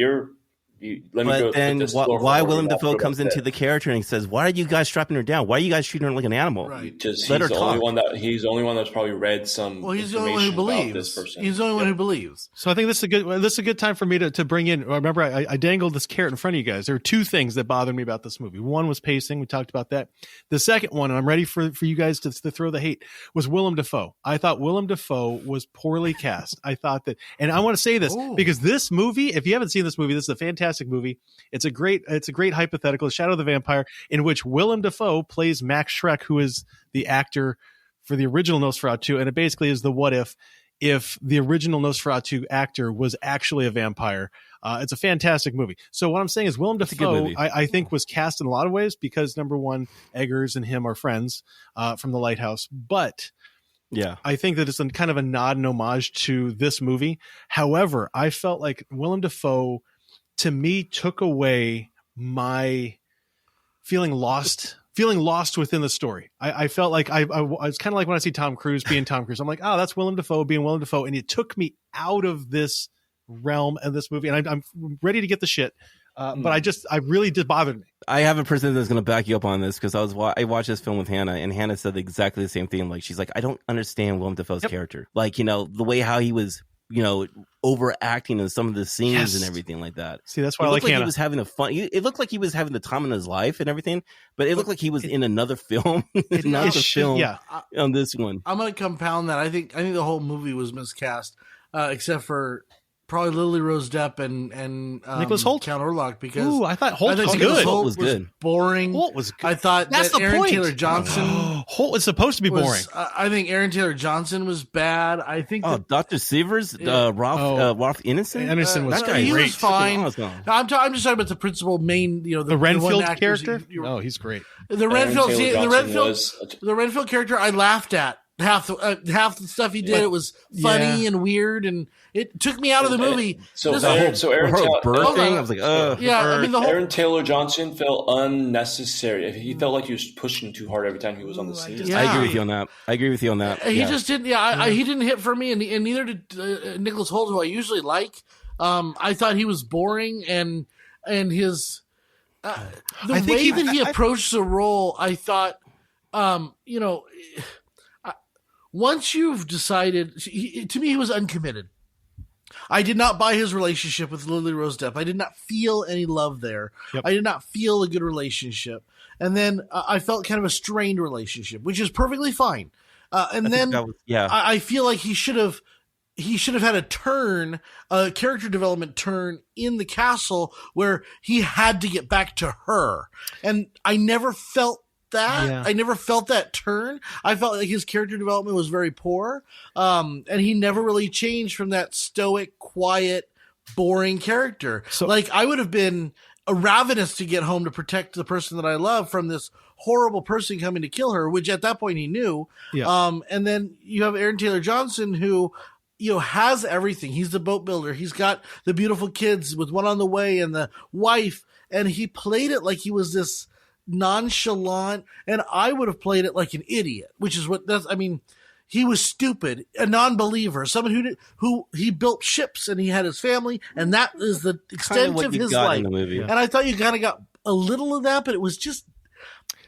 let me go. But then why Willem Dafoe comes into the character and he says, why are you guys strapping her down? Why are you guys treating her like an animal? Right. Because he's the only one that's probably read some. Well, he's the only one who believes. This person. He's the only one who believes. So I think this is a good time for me to bring in. Remember, I dangled this carrot in front of you guys. There were two things that bothered me about this movie. One was pacing. We talked about that. The second one, and I'm ready for you guys to throw the hate, was Willem Dafoe. I thought Willem Dafoe was poorly cast. I thought that, and I want to say this because this movie, if you haven't seen this movie, this is a fantastic movie. It's a great hypothetical, Shadow of the Vampire, in which Willem Dafoe plays Max Schreck, who is the actor for the original Nosferatu, and it basically is the what if the original Nosferatu actor was actually a vampire. It's a fantastic movie. So what I'm saying is Willem Dafoe, I think, was cast in a lot of ways because, number one, Eggers and him are friends from The Lighthouse, but yeah, I think that it's kind of a nod and homage to this movie. However, I felt like Willem Dafoe, to me, took away my feeling lost within the story. I felt like I was kind of like when I see Tom Cruise being Tom Cruise. I'm like, oh, that's Willem Dafoe being Willem Dafoe. And it took me out of this realm of this movie. And I'm ready to get the shit. But I really did bother me. I have a person that's going to back you up on this because I watched this film with Hannah, and Hannah said exactly the same thing. Like, she's like, I don't understand Willem Dafoe's character. Like, the way how he was, overacting in some of the scenes and everything like that. See, that's why I like Hannah. He was having it looked like he was having the time in his life and everything, but it looked like he was in another film, not the film. Yeah, on this one. I'm going to compound that. I think the whole movie was miscast, except for probably Lily-Rose Depp and Nicholas Hoult, Count Orlok, because I thought Hoult was good. Hoult was good. Boring. Hoult was good. I thought that's that the Aaron point. Taylor Johnson Hoult was supposed to be boring. I think Aaron Taylor Johnson was bad. I think Dr. Severs, Ralph Innocent. Innocent was that guy. He great. was fine. No, I'm just talking about the principal main. The Renfield character. Oh, he's great. The Renfield character, I laughed at. Half the stuff he did, it was funny and weird, and it took me out of the movie. Aaron I was like, Aaron Taylor Johnson felt unnecessary. He felt like he was pushing too hard every time he was on the scene. I agree with you on that. He just didn't. He didn't hit for me, and neither did Nicholas Hoult, who I usually like. I thought he was boring, and his the way that he approached the role, I thought, once you've decided, to me, he was uncommitted. I did not buy his relationship with Lily-Rose Depp. I did not feel any love there. Yep. I did not feel a good relationship. And then I felt kind of a strained relationship, which is perfectly fine. I feel like he should have had a character development turn in the castle where he had to get back to her. And I never felt that. Yeah. I never felt that turn. I felt like his character development was very poor. And he never really changed from that stoic, quiet, boring character. So, like, I would have been ravenous to get home to protect the person that I love from this horrible person coming to kill her, which at that point he knew. Yeah. And then you have Aaron Taylor Johnson, who has everything. He's the boat builder. He's got the beautiful kids with one on the way and the wife. And he played it like he was this nonchalant, and I would have played it like an idiot, which is he was stupid, a non-believer, someone who he built ships and he had his family, and that is the extent of his life. And I thought you kind of got a little of that, but it was just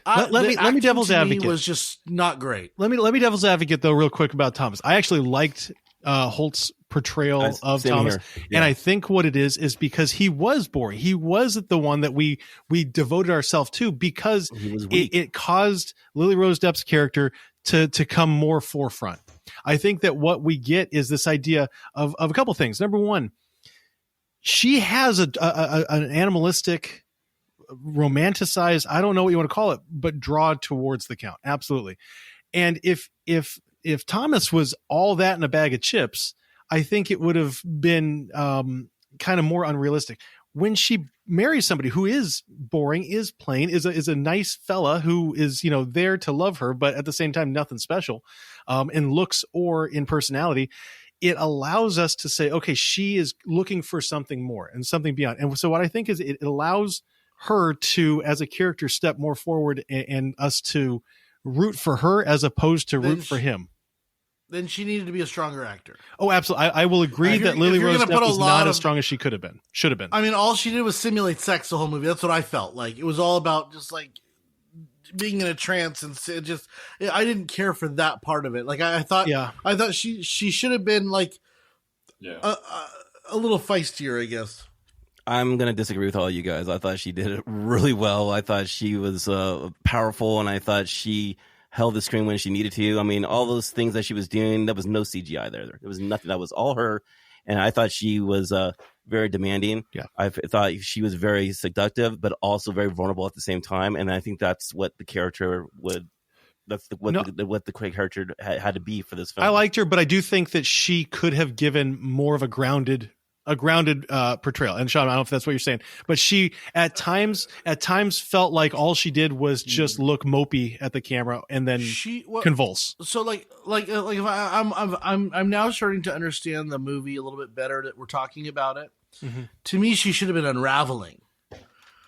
let me devil's advocate. Was just not great. Let me devil's advocate though, real quick about Thomas. I actually liked Hoult's portrayal of Thomas, and I think what it is because he was boring. He wasn't the one that we devoted ourselves to, because it caused Lily-Rose Depp's character to come more forefront. I think that what we get is this idea of a couple things. Number one, she has an animalistic, romanticized, I don't know what you want to call it, but draw towards the Count. Absolutely. And if Thomas was all that in a bag of chips, I think it would have been kind of more unrealistic. when she marries somebody who is boring, is plain, is a nice fella who is, there to love her, but at the same time, nothing special, in looks or in personality, it allows us to say, okay, she is looking for something more and something beyond. And so what I think is it allows her to, as a character, step more forward and us to root for her as opposed to root for him. Then she needed to be a stronger actor. Oh, absolutely. I will agree that Lily-Rose Depp was not as strong as she could have been. Should have been. I mean, all she did was simulate sex the whole movie. That's what I felt like. It was all about just like being in a trance, and I didn't care for that part of it. Like I thought she should have been like a little feistier, I guess. I'm going to disagree with all you guys. I thought she did it really well. I thought she was powerful, and I thought she held the screen when she needed to. I mean, all those things that she was doing, there was no CGI there. There was nothing. That was all her. And I thought she was very demanding. Yeah. I thought she was very seductive, but also very vulnerable at the same time. And I think that's what the character would. That's what the character had to be for this film. I liked her, but I do think that she could have given more of a grounded portrayal. And Sean, I don't know if that's what you're saying, but she at times felt like all she did was just look mopey at the camera and then convulse. So like if I'm now starting to understand the movie a little bit better that we're talking about it. Mm-hmm. To me, she should have been unraveling.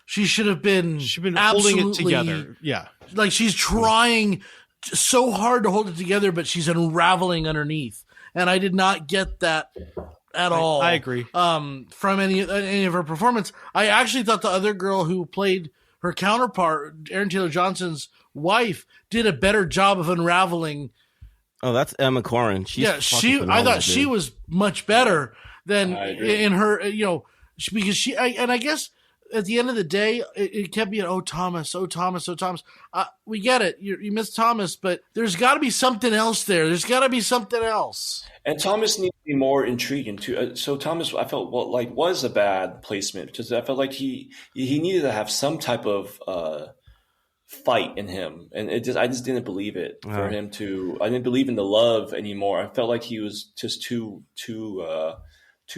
She should have been holding it together. Yeah. Like she's trying so hard to hold it together, but she's unraveling underneath. And I did not get that at all. I agree. From any of her performance. I actually thought the other girl who played her counterpart, Aaron Taylor Johnson's wife, did a better job of unraveling. Oh, that's Emma Corrin. I thought she was much better than in her, because I guess at the end of the day, it kept being, oh, Thomas. We get it. You miss Thomas, but there's got to be something else there. There's got to be something else. And Thomas needs to be more intriguing too. So Thomas, I felt was a bad placement because I felt like he needed to have some type of fight in him, and I just didn't believe it for him to. I didn't believe in the love anymore. I felt like he was just too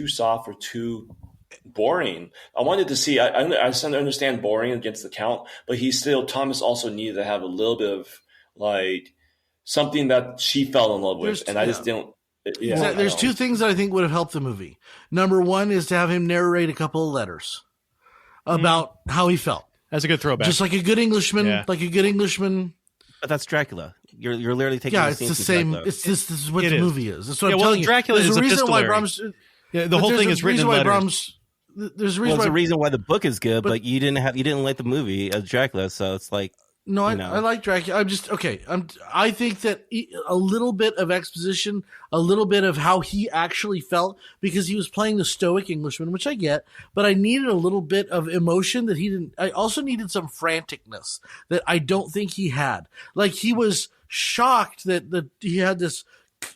soft or too boring. I wanted to see. I understand boring against the Count, but Thomas also needed to have a little bit of like something that she fell in love with, and I just didn't. Yeah, there's two things that I think would have helped the movie. Number one is to have him narrate a couple of letters about how he felt. That's a good throwback. Just like a good Englishman, But that's Dracula. You're literally taking the scene. It's the same. This is what the movie is. That's what I'm telling you. Dracula is a epistolary. The whole thing is written in letters. There's a reason why the book is good, but you didn't like the movie as Dracula, so it's like. No, I like Dracula. I'm just okay. I think that a little bit of exposition, a little bit of how he actually felt, because he was playing the stoic Englishman, which I get, but I needed a little bit of emotion that he didn't. I also needed some franticness that I don't think he had. Like he was shocked that he had this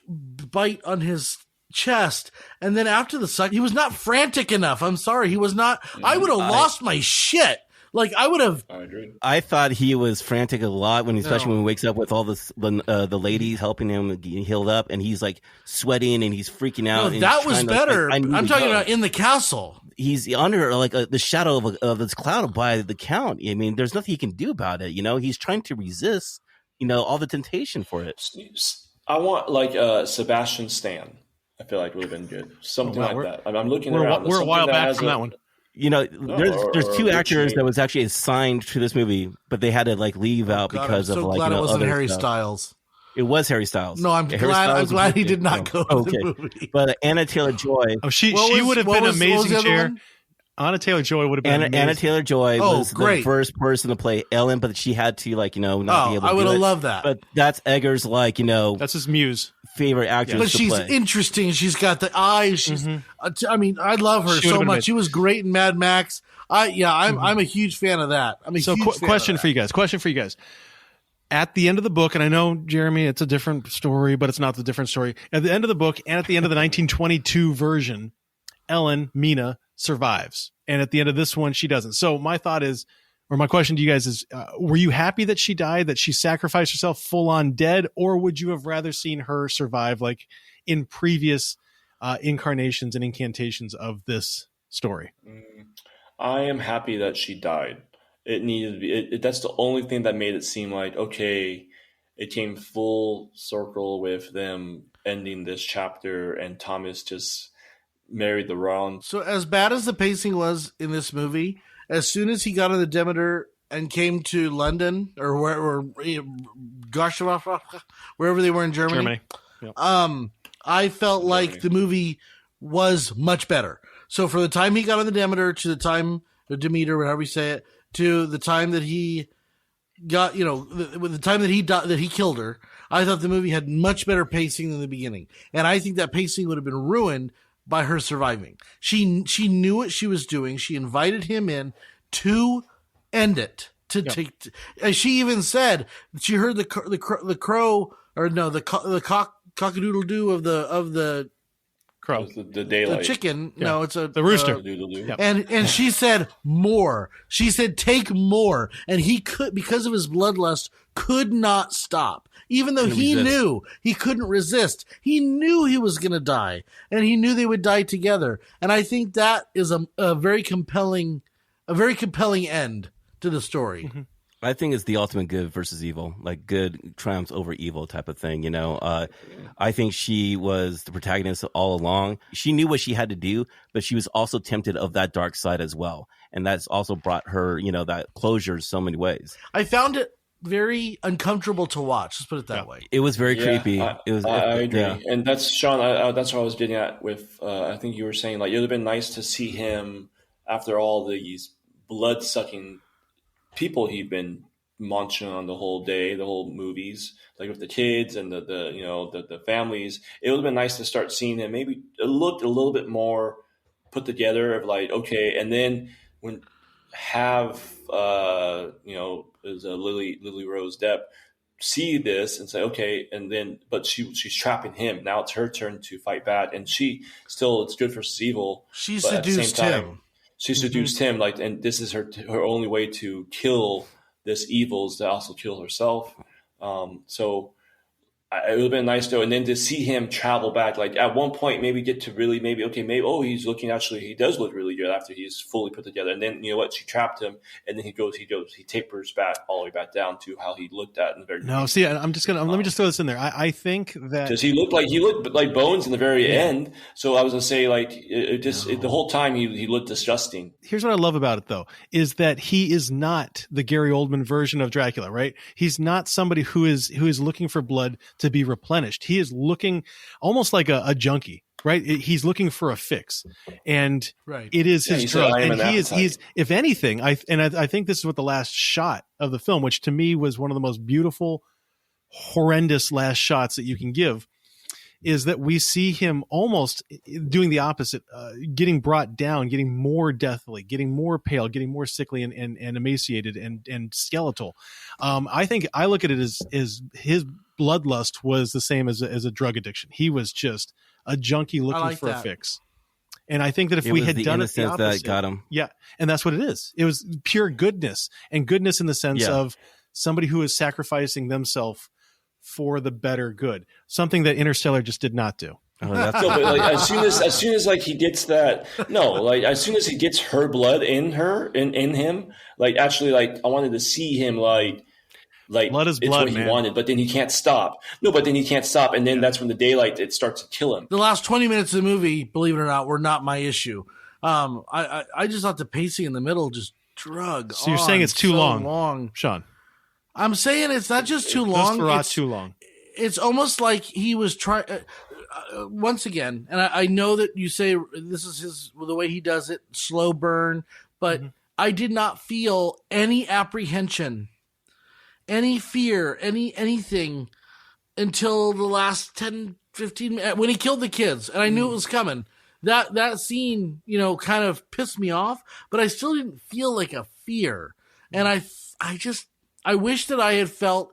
bite on his chest, and then after the suck, he was not frantic enough. I'm sorry, he was not. I would have lost my shit. Like I would have. I thought he was frantic a lot especially when he wakes up with all the ladies helping him get healed up, and he's like sweating and he's freaking out. No, that was better. I'm talking about in the castle. He's under like the shadow of this cloud by the Count. I mean, there's nothing he can do about it. He's trying to resist. All the temptation for it. I want like Sebastian Stan. I feel like would have been good. Something like that. I'm looking around. We're a while back from that one. There's two actors that was actually assigned to this movie, but they had to like leave out because of like. I'm glad it wasn't Harry stuff. Styles. It was Harry Styles. No, I'm glad he did not go to the movie. But Anna Taylor-Joy. Oh, she would have been amazing. Chair. Anna Taylor-Joy would have been Anna Taylor-Joy was the first person to play Ellen, but she had to not be able to I would have loved that. But that's Eggers that's his muse. Favorite actress but she's play. Interesting. She's got the eyes. She's I love her so much. She was great in Mad Max. I'm a huge fan of that. Question for you guys. At the end of the book, and I know, Jeremy, it's a different story, but it's not the different story. At the end of the book and at the end of the 1922 version, Ellen, Mina, survives. And at the end of this one, she doesn't. So my thought is, or my question to you guys is, were you happy that she died, that she sacrificed herself full on dead, or would you have rather seen her survive like in previous incarnations and incantations of this story? I am happy that she died. It needed to be. That's the only thing that made it seem like, okay, it came full circle with them ending this chapter, and Thomas just married the wrong. So as bad as the pacing was in this movie, as soon as he got on the Demeter and came to London or wherever they were in Germany. Yep. I felt like the movie was much better. So from the time he got on the Demeter to the time, or Demeter, whatever you say it, to the time that he got, the time that he died, that he killed her, I thought the movie had much better pacing than the beginning. And I think that pacing would have been ruined by her surviving. She knew what she was doing. She invited him in to end it. As she even said, she heard the crow, or no, the cock-a-doodle doo of the crow, the daylight, the chicken. Yeah. No, it's the rooster. Yep. And she said more. She said take more, and he could, because of his bloodlust, could not stop. Even though he knew he couldn't resist, he knew he was going to die, and he knew they would die together. And I think that is a very compelling end to the story. Mm-hmm. I think it's the ultimate good versus evil, like good triumphs over evil type of thing. I think she was the protagonist all along. She knew what she had to do, but she was also tempted of that dark side as well. And that's also brought her, that closure in so many ways. I found it very uncomfortable to watch. Let's put it that way. It was very creepy. I agree. Yeah. And that's, Sean, that's what I was getting at with, I think you were saying, like, it would have been nice to see him after all these blood-sucking people he'd been munching on the whole day, the whole movies, like with the kids and the families. It would have been nice to start seeing him. Maybe it looked a little bit more put together of like, okay, and then when is a Lily-Rose Depp see this and say, okay, and then, but she's trapping him. Now it's her turn to fight back, and it's good versus evil. She seduced him. She seduced him, like, and this is her only way to kill this evil is to also kill herself. So it would have been nice though, and then to see him travel back, like at one point, maybe get to really he's looking, actually he does look really good after he's fully put together, and then she trapped him, and then he tapers back all the way back down to how he looked at in the very beginning. No, see, let me just throw this in there. I think that because he looked like Bones in the very end. So I was gonna say, like, the whole time he looked disgusting. Here's what I love about it though, is that he is not the Gary Oldman version of Dracula, right? He's not somebody who is looking for blood to be replenished. He is looking almost like a junkie, right? He's looking for a fix, and it is his drug. And he's if anything, I think this is what the last shot of the film, which to me was one of the most beautiful, horrendous last shots that you can give, is that we see him almost doing the opposite, getting brought down, getting more deathly, getting more pale, getting more sickly and emaciated and skeletal. I think I look at it as his bloodlust was the same as a drug addiction. He was just a junkie looking for a fix. And I think that if we had done it the opposite, that got him. Yeah, and that's what it is. It was pure goodness, and goodness in the sense of somebody who is sacrificing themselves for the better good, something that Interstellar just did not do. But like, as soon as like he gets that, as soon as he gets her blood in him, like actually, like I wanted to see him like blood is it's blood, what he man. wanted, but then he can't stop. And then that's when the daylight it starts to kill him. The last 20 minutes of the movie, believe it or not, were not my issue. I just thought the pacing in the middle just drug. So you're saying it's too long, Sean? I'm saying it's not just too long. It's too long. It's almost like he was trying. Once again, and I know that you say this is the way he does it, slow burn, but I did not feel any apprehension, any fear, anything until the last 10, 15 minutes when he killed the kids, and I knew it was coming. That scene, kind of pissed me off, but I still didn't feel like a fear, and I wish that I had felt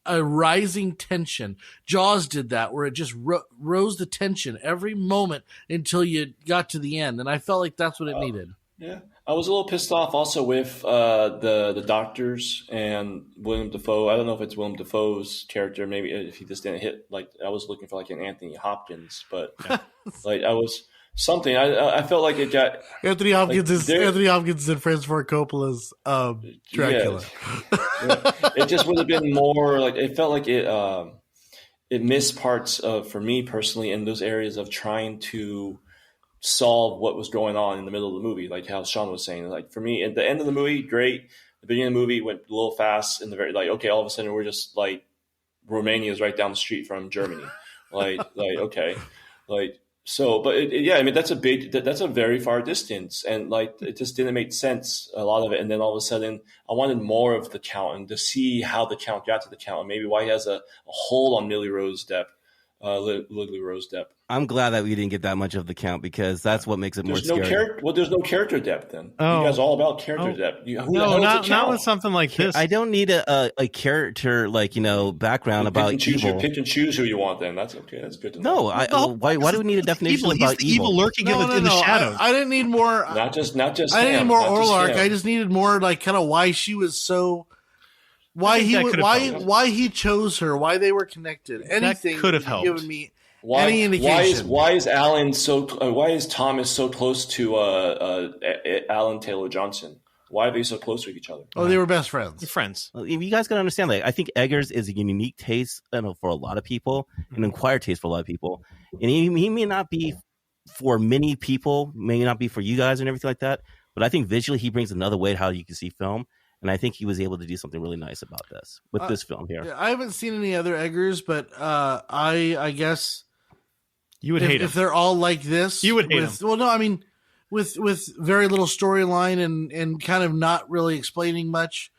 a rising tension. Jaws did that, where it just rose the tension every moment until you got to the end, and I felt like that's what it needed. Yeah, I was a little pissed off also with the doctors and Willem Dafoe. I don't know if it's Willem Dafoe's character. Maybe if he just didn't hit, like I was looking for like an Anthony Hopkins, but like I was something. I felt like it got Anthony Hopkins is in Francis Ford Coppola's Dracula. Yeah. It just would have been more like it felt like it missed parts of, for me personally, in those areas of trying to solve what was going on in the middle of the movie, like how Sean was saying. Like for me, at the end of the movie, great. The beginning of the movie went a little fast, and the very okay, all of a sudden we're just like Romania is right down the street from Germany. like okay, like. So, but I mean, that's a very far distance, and like it just didn't make sense, a lot of it. And then all of a sudden, I wanted more of the Count and to see how the Count got to the Count, and maybe why he has a hold on Lily-Rose Depp. Lily-Rose Depp. I'm glad that we didn't get that much of the Count because that's what makes it more scary. There's no character depth then. You guys are all about character depth. Not with something like this. I don't need a character background about evil. Pick and choose who you want. Then that's okay. That's good to know. No, why do we need a definition about evil lurking in the shadows? I didn't need more. Not just. I didn't need more Orlok. I just needed more like kind of why she was so. Why he chose her? Why they were connected? Anything could have helped. Given me any indication. Why is Thomas so close to Alan Taylor Johnson? Why are they so close with each other? Oh, they were best friends. They're friends. Well, you guys gotta understand. Like, I think Eggers is a unique taste, for a lot of people, an acquired taste for a lot of people, and he may not be for many people, may not be for you guys and everything like that. But I think visually, he brings another way to how you can see film. And I think he was able to do something really nice about this with this film here. I haven't seen any other Eggers, but I guess you would hate if they're all like this. You would hate him. Well, no, I mean with very little storyline and kind of not really explaining much.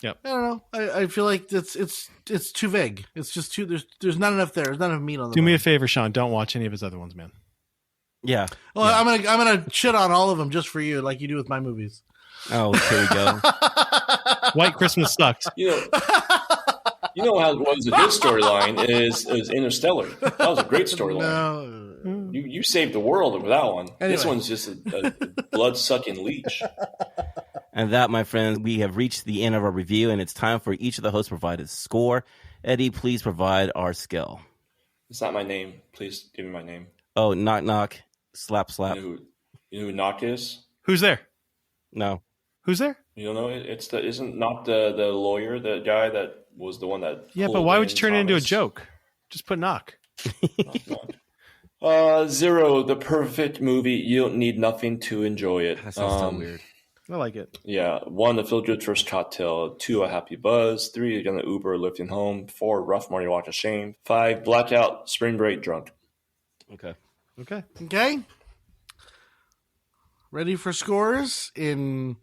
Yep. I don't know. I feel like it's too vague. It's just too there's not enough there. There's not enough meat on the bone. Me a favor, Sean. Don't watch any of his other ones, man. Yeah. Well, yeah. I'm gonna shit on all of them just for you, like you do with my movies. Oh, here we go. White Christmas sucks. You know how what was a good storyline is Interstellar. That was a great storyline. No. You saved the world with that one. Anyway. This one's just a blood-sucking leech. And that, my friends, we have reached the end of our review, and it's time for each of the hosts to provide a score. Eddie, please provide our scale. It's not my name. Please give me my name. Oh, knock, knock, slap, slap. You know who Knock is? Who's there? No. Who's there? You don't know it? Isn't not the lawyer, the guy that was the one that. Yeah, but why would you turn it into a joke? Just put knock. Knock. 0, the perfect movie. You don't need nothing to enjoy it. That sounds so weird. I like it. Yeah. 1, a feel-good first cocktail. 2, a happy buzz. 3, you're gonna Uber lifting home. 4, rough morning walk of shame. 5, blackout spring break drunk. Okay. Ready for scores in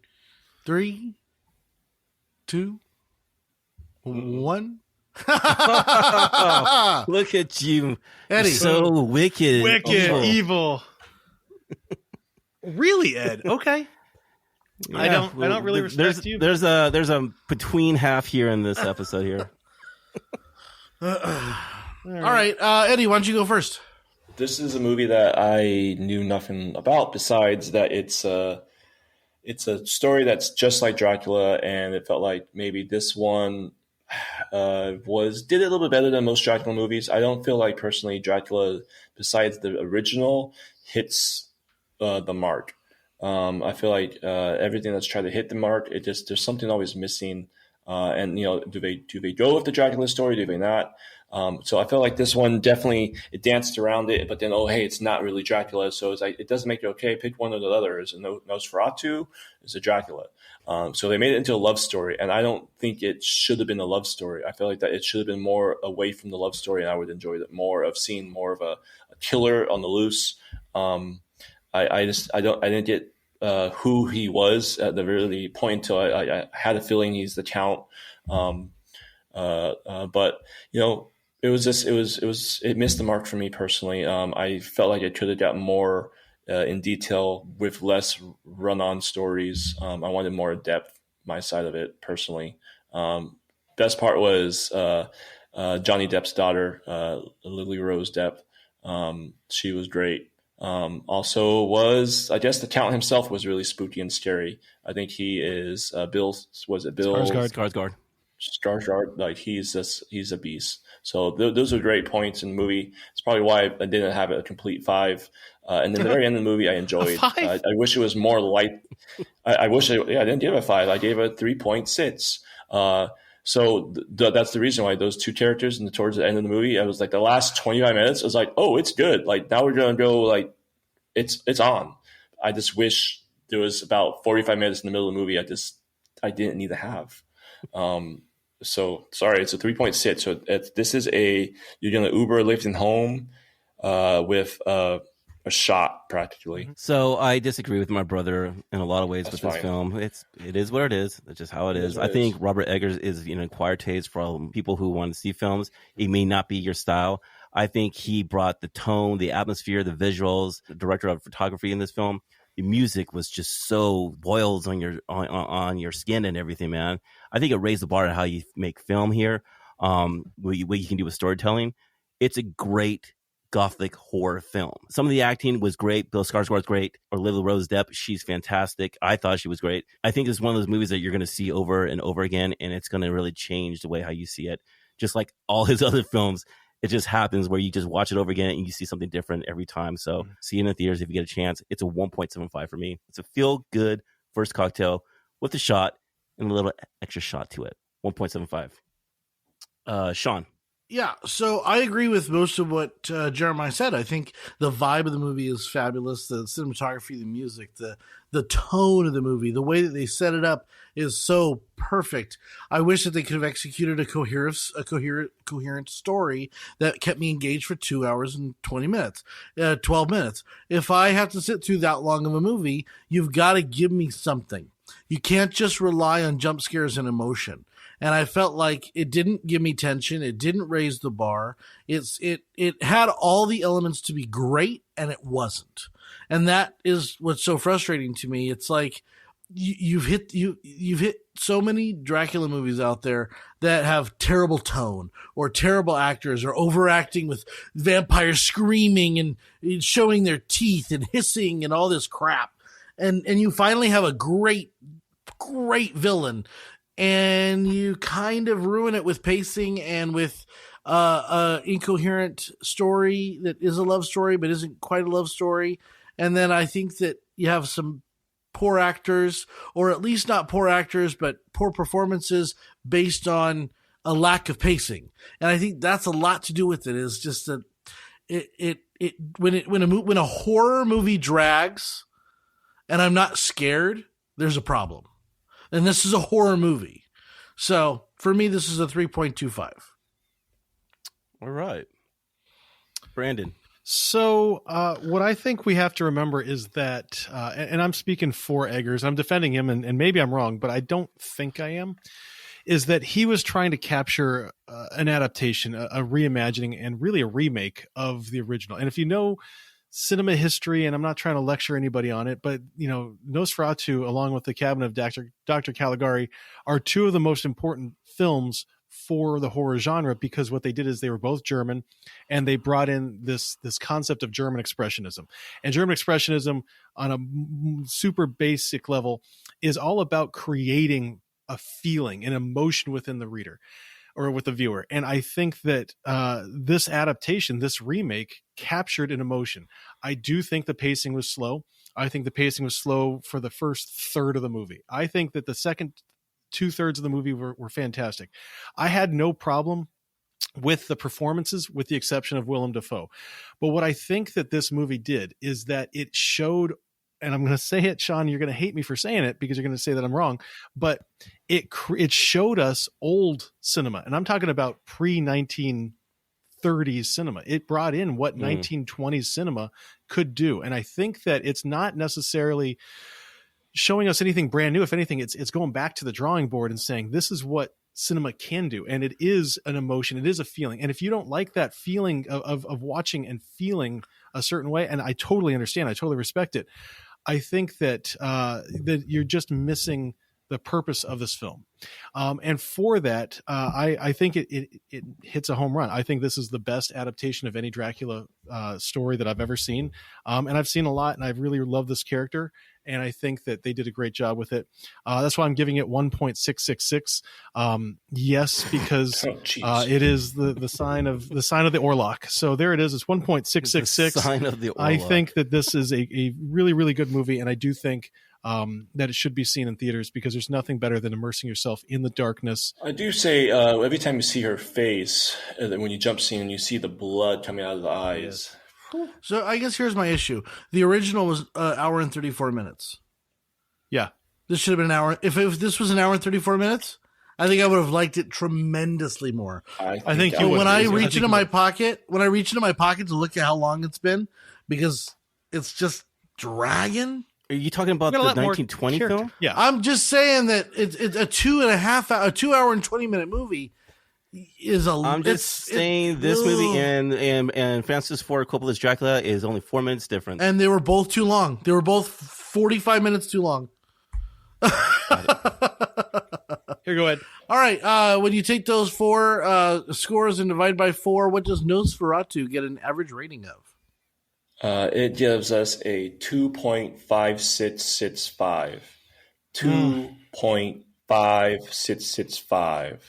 3, 2, 1. Look at you, Eddie. You're so wicked, evil. Really, Ed? Okay. Yeah, I don't really respect you. There's a between half here in this episode here. All right, Eddie, why don't you go first? This is a movie that I knew nothing about besides that it's a story that's just like Dracula, and it felt like maybe this one did it a little bit better than most Dracula movies. I don't feel like personally Dracula, besides the original, hits the mark. I feel like everything that's tried to hit the mark, there's something always missing. And do they go with the Dracula story? Do they not? So I feel like this one definitely it danced around it, but then it's not really Dracula. So it's like it doesn't make it okay. Pick one or the other. Is it Nosferatu? Is it Dracula? So they made it into a love story, and I don't think it should have been a love story. I feel like that it should have been more away from the love story, and I would enjoy it more of seeing more of a killer on the loose. I didn't get who he was at the really point until I had a feeling he's the Count. But it missed the mark for me personally. I felt like it could have got more in detail with less run-on stories. I wanted more depth, my side of it personally. Best part was Johnny Depp's daughter, Lily-Rose Depp. She was great. Also was, I guess the Count himself was really spooky and scary. I think he is Bill. Was it Bill Skarsgård? Skarsgård, like he's a beast. So those are great points in the movie. It's probably why I didn't have it a complete 5. And then the very end of the movie, I enjoyed. I wish it was more light. I didn't give it a 5. I gave it a 3.6. So that's the reason why those two characters and towards the end of the movie, I was like the last 25 minutes, I was like, oh, it's good. Like now we're gonna go like it's on. I just wish there was about 45 minutes in the middle of the movie. I didn't need to have. So sorry, it's a 3.6. So this is you're gonna Uber lifting home with a shot practically. So I disagree with my brother in a lot of ways. That's with this film. It is what it is. It's just how it is. I think Robert Eggers is an acquired taste for people who want to see films. It may not be your style. I think he brought the tone, the atmosphere, the visuals, the director of photography in this film. The music was just so boils on your skin and everything, man. I think it raised the bar on how you make film here. What you can do with storytelling. It's a great gothic horror film. Some of the acting was great. Bill Skarsgård's great. Or Lily-Rose Depp, she's fantastic. I thought she was great. I think it's one of those movies that you're going to see over and over again, and it's going to really change the way how you see it. Just like all his other films, it just happens where you just watch it over again and you see something different every time. So see it in the theaters if you get a chance. It's a 1.75 for me. It's a feel-good first cocktail with a shot and a little extra shot to it. 1.75. Sean. Yeah, so I agree with most of what Jeremiah said. I think the vibe of the movie is fabulous. The cinematography, the music, the tone of the movie, the way that they set it up is so perfect. I wish that they could have executed a coherent story that kept me engaged for 2 hours and 12 minutes. If I have to sit through that long of a movie, you've got to give me something. You can't just rely on jump scares and emotion. And I felt like it didn't give me tension. It didn't raise the bar. It had all the elements to be great, and it wasn't. And that is what's so frustrating to me. It's like you've hit so many Dracula movies out there that have terrible tone or terrible actors or overacting with vampires screaming and showing their teeth and hissing and all this crap. And you finally have a great villain. And you kind of ruin it with pacing and with incoherent story that is a love story but isn't quite a love story. And then I think that you have some poor actors, or at least not poor actors, but poor performances based on a lack of pacing. And I think that's a lot to do with it. Is just that when a horror movie drags, and I'm not scared, there's a problem. And this is a horror movie. So for me, this is a 3.25. All right. Brandon. So what I think we have to remember is that, and I'm speaking for Eggers, I'm defending him, and maybe I'm wrong, but I don't think I am, is that he was trying to capture an adaptation, a reimagining, and really a remake of the original. And if you know cinema history, and I'm not trying to lecture anybody on it, but Nosferatu, along with The Cabinet of Dr. Caligari, are two of the most important films for the horror genre, because what they did is they were both German, and they brought in this concept of German expressionism. And German expressionism, on a super basic level, is all about creating a feeling, an emotion within the reader or with the viewer. And I think that this adaptation, this remake, captured an emotion. I do think the pacing was slow. I think the pacing was slow for the first third of the movie. I think that the second 2/3 of the movie were fantastic. I had no problem with the performances, with the exception of Willem Dafoe. But what I think that this movie did is that it showed, and I'm going to say it, Sean, you're going to hate me for saying it because you're going to say that I'm wrong, but it showed us old cinema. And I'm talking about pre-1930s cinema. It brought in what 1920s cinema could do. And I think that it's not necessarily showing us anything brand new. If anything, it's going back to the drawing board and saying, this is what cinema can do. And it is an emotion. It is a feeling. And if you don't like that feeling of watching and feeling a certain way, and I totally understand, I totally respect it, I think that that you're just missing the purpose of this film. And for that, I think it hits a home run. I think this is the best adaptation of any Dracula story that I've ever seen. And I've seen a lot, and I really love this character. and I think that they did a great job with it. That's why I'm giving it 1.666. Yes, because it is the sign of the Orlok. So there it is. It's 1.666. Sign of the Orlok. I think that this is a really, really good movie, and I do think that it should be seen in theaters because there's nothing better than immersing yourself in the darkness. I do say every time you see her face, when you jump scene and you see the blood coming out of the eyes. Yes. So I guess here's my issue. The original was an hour and 34 minutes. Yeah. This should have been an hour. If this was an hour and 34 minutes, I think I would have liked it tremendously more. I think you would. When I reach into my pocket to look at how long it's been, because it's just dragging. Are you talking about the 1920 film? Yeah. I'm just saying that it's a 2 hour and 20 minute movie is a. I'm just saying this movie and Francis Ford Coppola's Dracula is only 4 minutes different. And they were both too long. They were both 45 minutes too long. Here, go ahead. All right. When you take those four scores and divide by 4, what does Nosferatu get an average rating of? It gives us a 2.5665. 2.5665.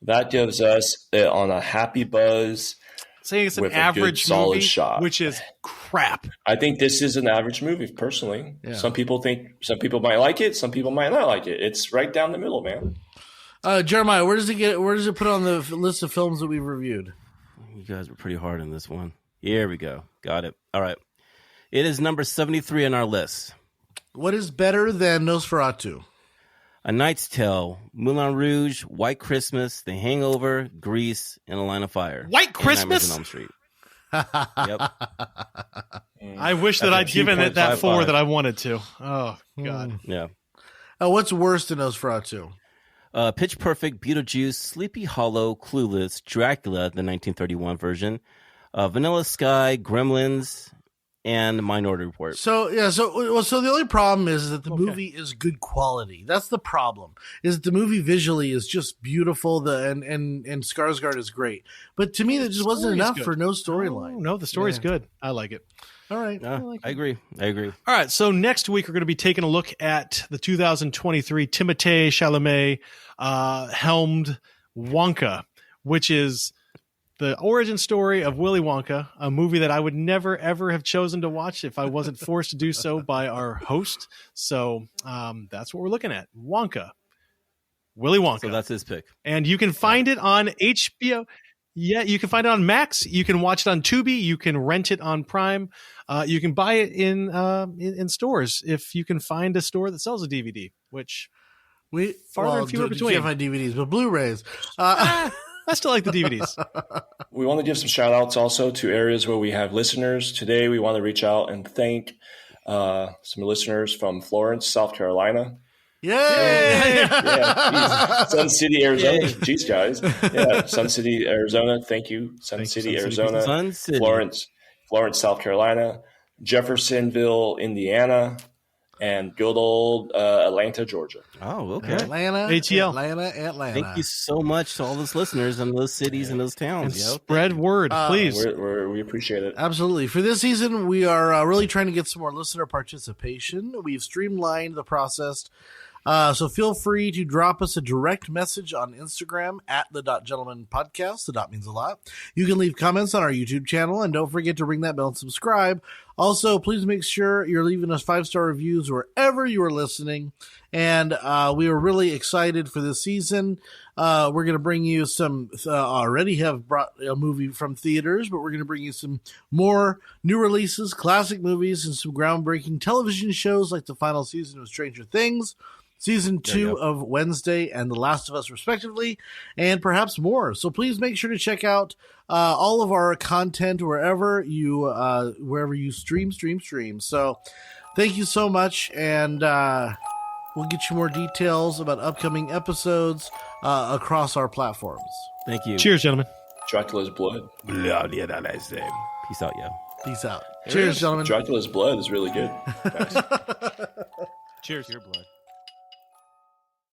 That gives us on a happy buzz. Saying it's an with average a good, solid movie, shot. which is crap. I think this is an average movie, personally. Yeah. Some people might like it, some people might not like it. It's right down the middle, man. Jeremiah, where does it put on the list of films that we've reviewed? You guys were pretty hard on this one. Here we go. Got it. All right. It is number 73 on our list. What is better than Nosferatu? A Knight's Tale, Moulin Rouge, White Christmas, The Hangover, Grease, and A Line of Fire. White Christmas? On Elm Street. Yep. I wish that I'd given it that 4 that I wanted to. Oh, God. Yeah. What's worse than Nosferatu? Pitch Perfect, Beetlejuice, Sleepy Hollow, Clueless, Dracula, the 1931 version, Vanilla Sky, Gremlins, and Minority Report. So the only problem is that the movie is good quality. That's the problem. Is that the movie visually is just beautiful. And Skarsgård is great. But to me, that just wasn't enough for no storyline. No, the story's good. I like it. All right. I agree. All right. So next week, we're going to be taking a look at the 2023 Timothée Chalamet helmed Wonka, which is the origin story of Willy Wonka, a movie that I would never, ever have chosen to watch if I wasn't forced to do so by our host. So that's what we're looking at. Wonka. Willy Wonka. So that's his pick. And you can find it on HBO. Yeah, you can find it on Max. You can watch it on Tubi. You can rent it on Prime. You can buy it in stores if you can find a store that sells a DVD, which farther and fewer between. You can't find DVDs, but Blu-rays. I still like the DVDs. We want to give some shout outs also to areas where we have listeners. Today, we want to reach out and thank some listeners from Florence, South Carolina. Yay! Yeah, Sun City, Arizona. Jeez, guys. Yeah, Sun City, Arizona. Thank you. Sun City, Arizona. Sun City. Florence, South Carolina. Jeffersonville, Indiana. And good old Atlanta, Georgia. Oh, okay. Atlanta. Thank you so much to all those listeners in those cities and those towns. And spread word, please. We appreciate it. Absolutely. For this season, we are really trying to get some more listener participation. We've streamlined the process. So feel free to drop us a direct message on Instagram at @the.gentleman_podcast. The dot means a lot. You can leave comments on our YouTube channel, and don't forget to ring that bell and subscribe. Also, please make sure you're leaving us 5-star reviews wherever you are listening. And we are really excited for this season. We're going to bring you some, already have brought a movie from theaters, but we're going to bring you some more new releases, classic movies, and some groundbreaking television shows like the final season of Stranger Things, Season 2 of Wednesday, and The Last of Us, respectively, and perhaps more. So please make sure to check out all of our content wherever you stream. So thank you so much, and we'll get you more details about upcoming episodes across our platforms. Thank you. Cheers, gentlemen. Dracula's blood. Peace out, yo. Peace out. Cheers, gentlemen. Dracula's blood is really good. Cheers, your blood.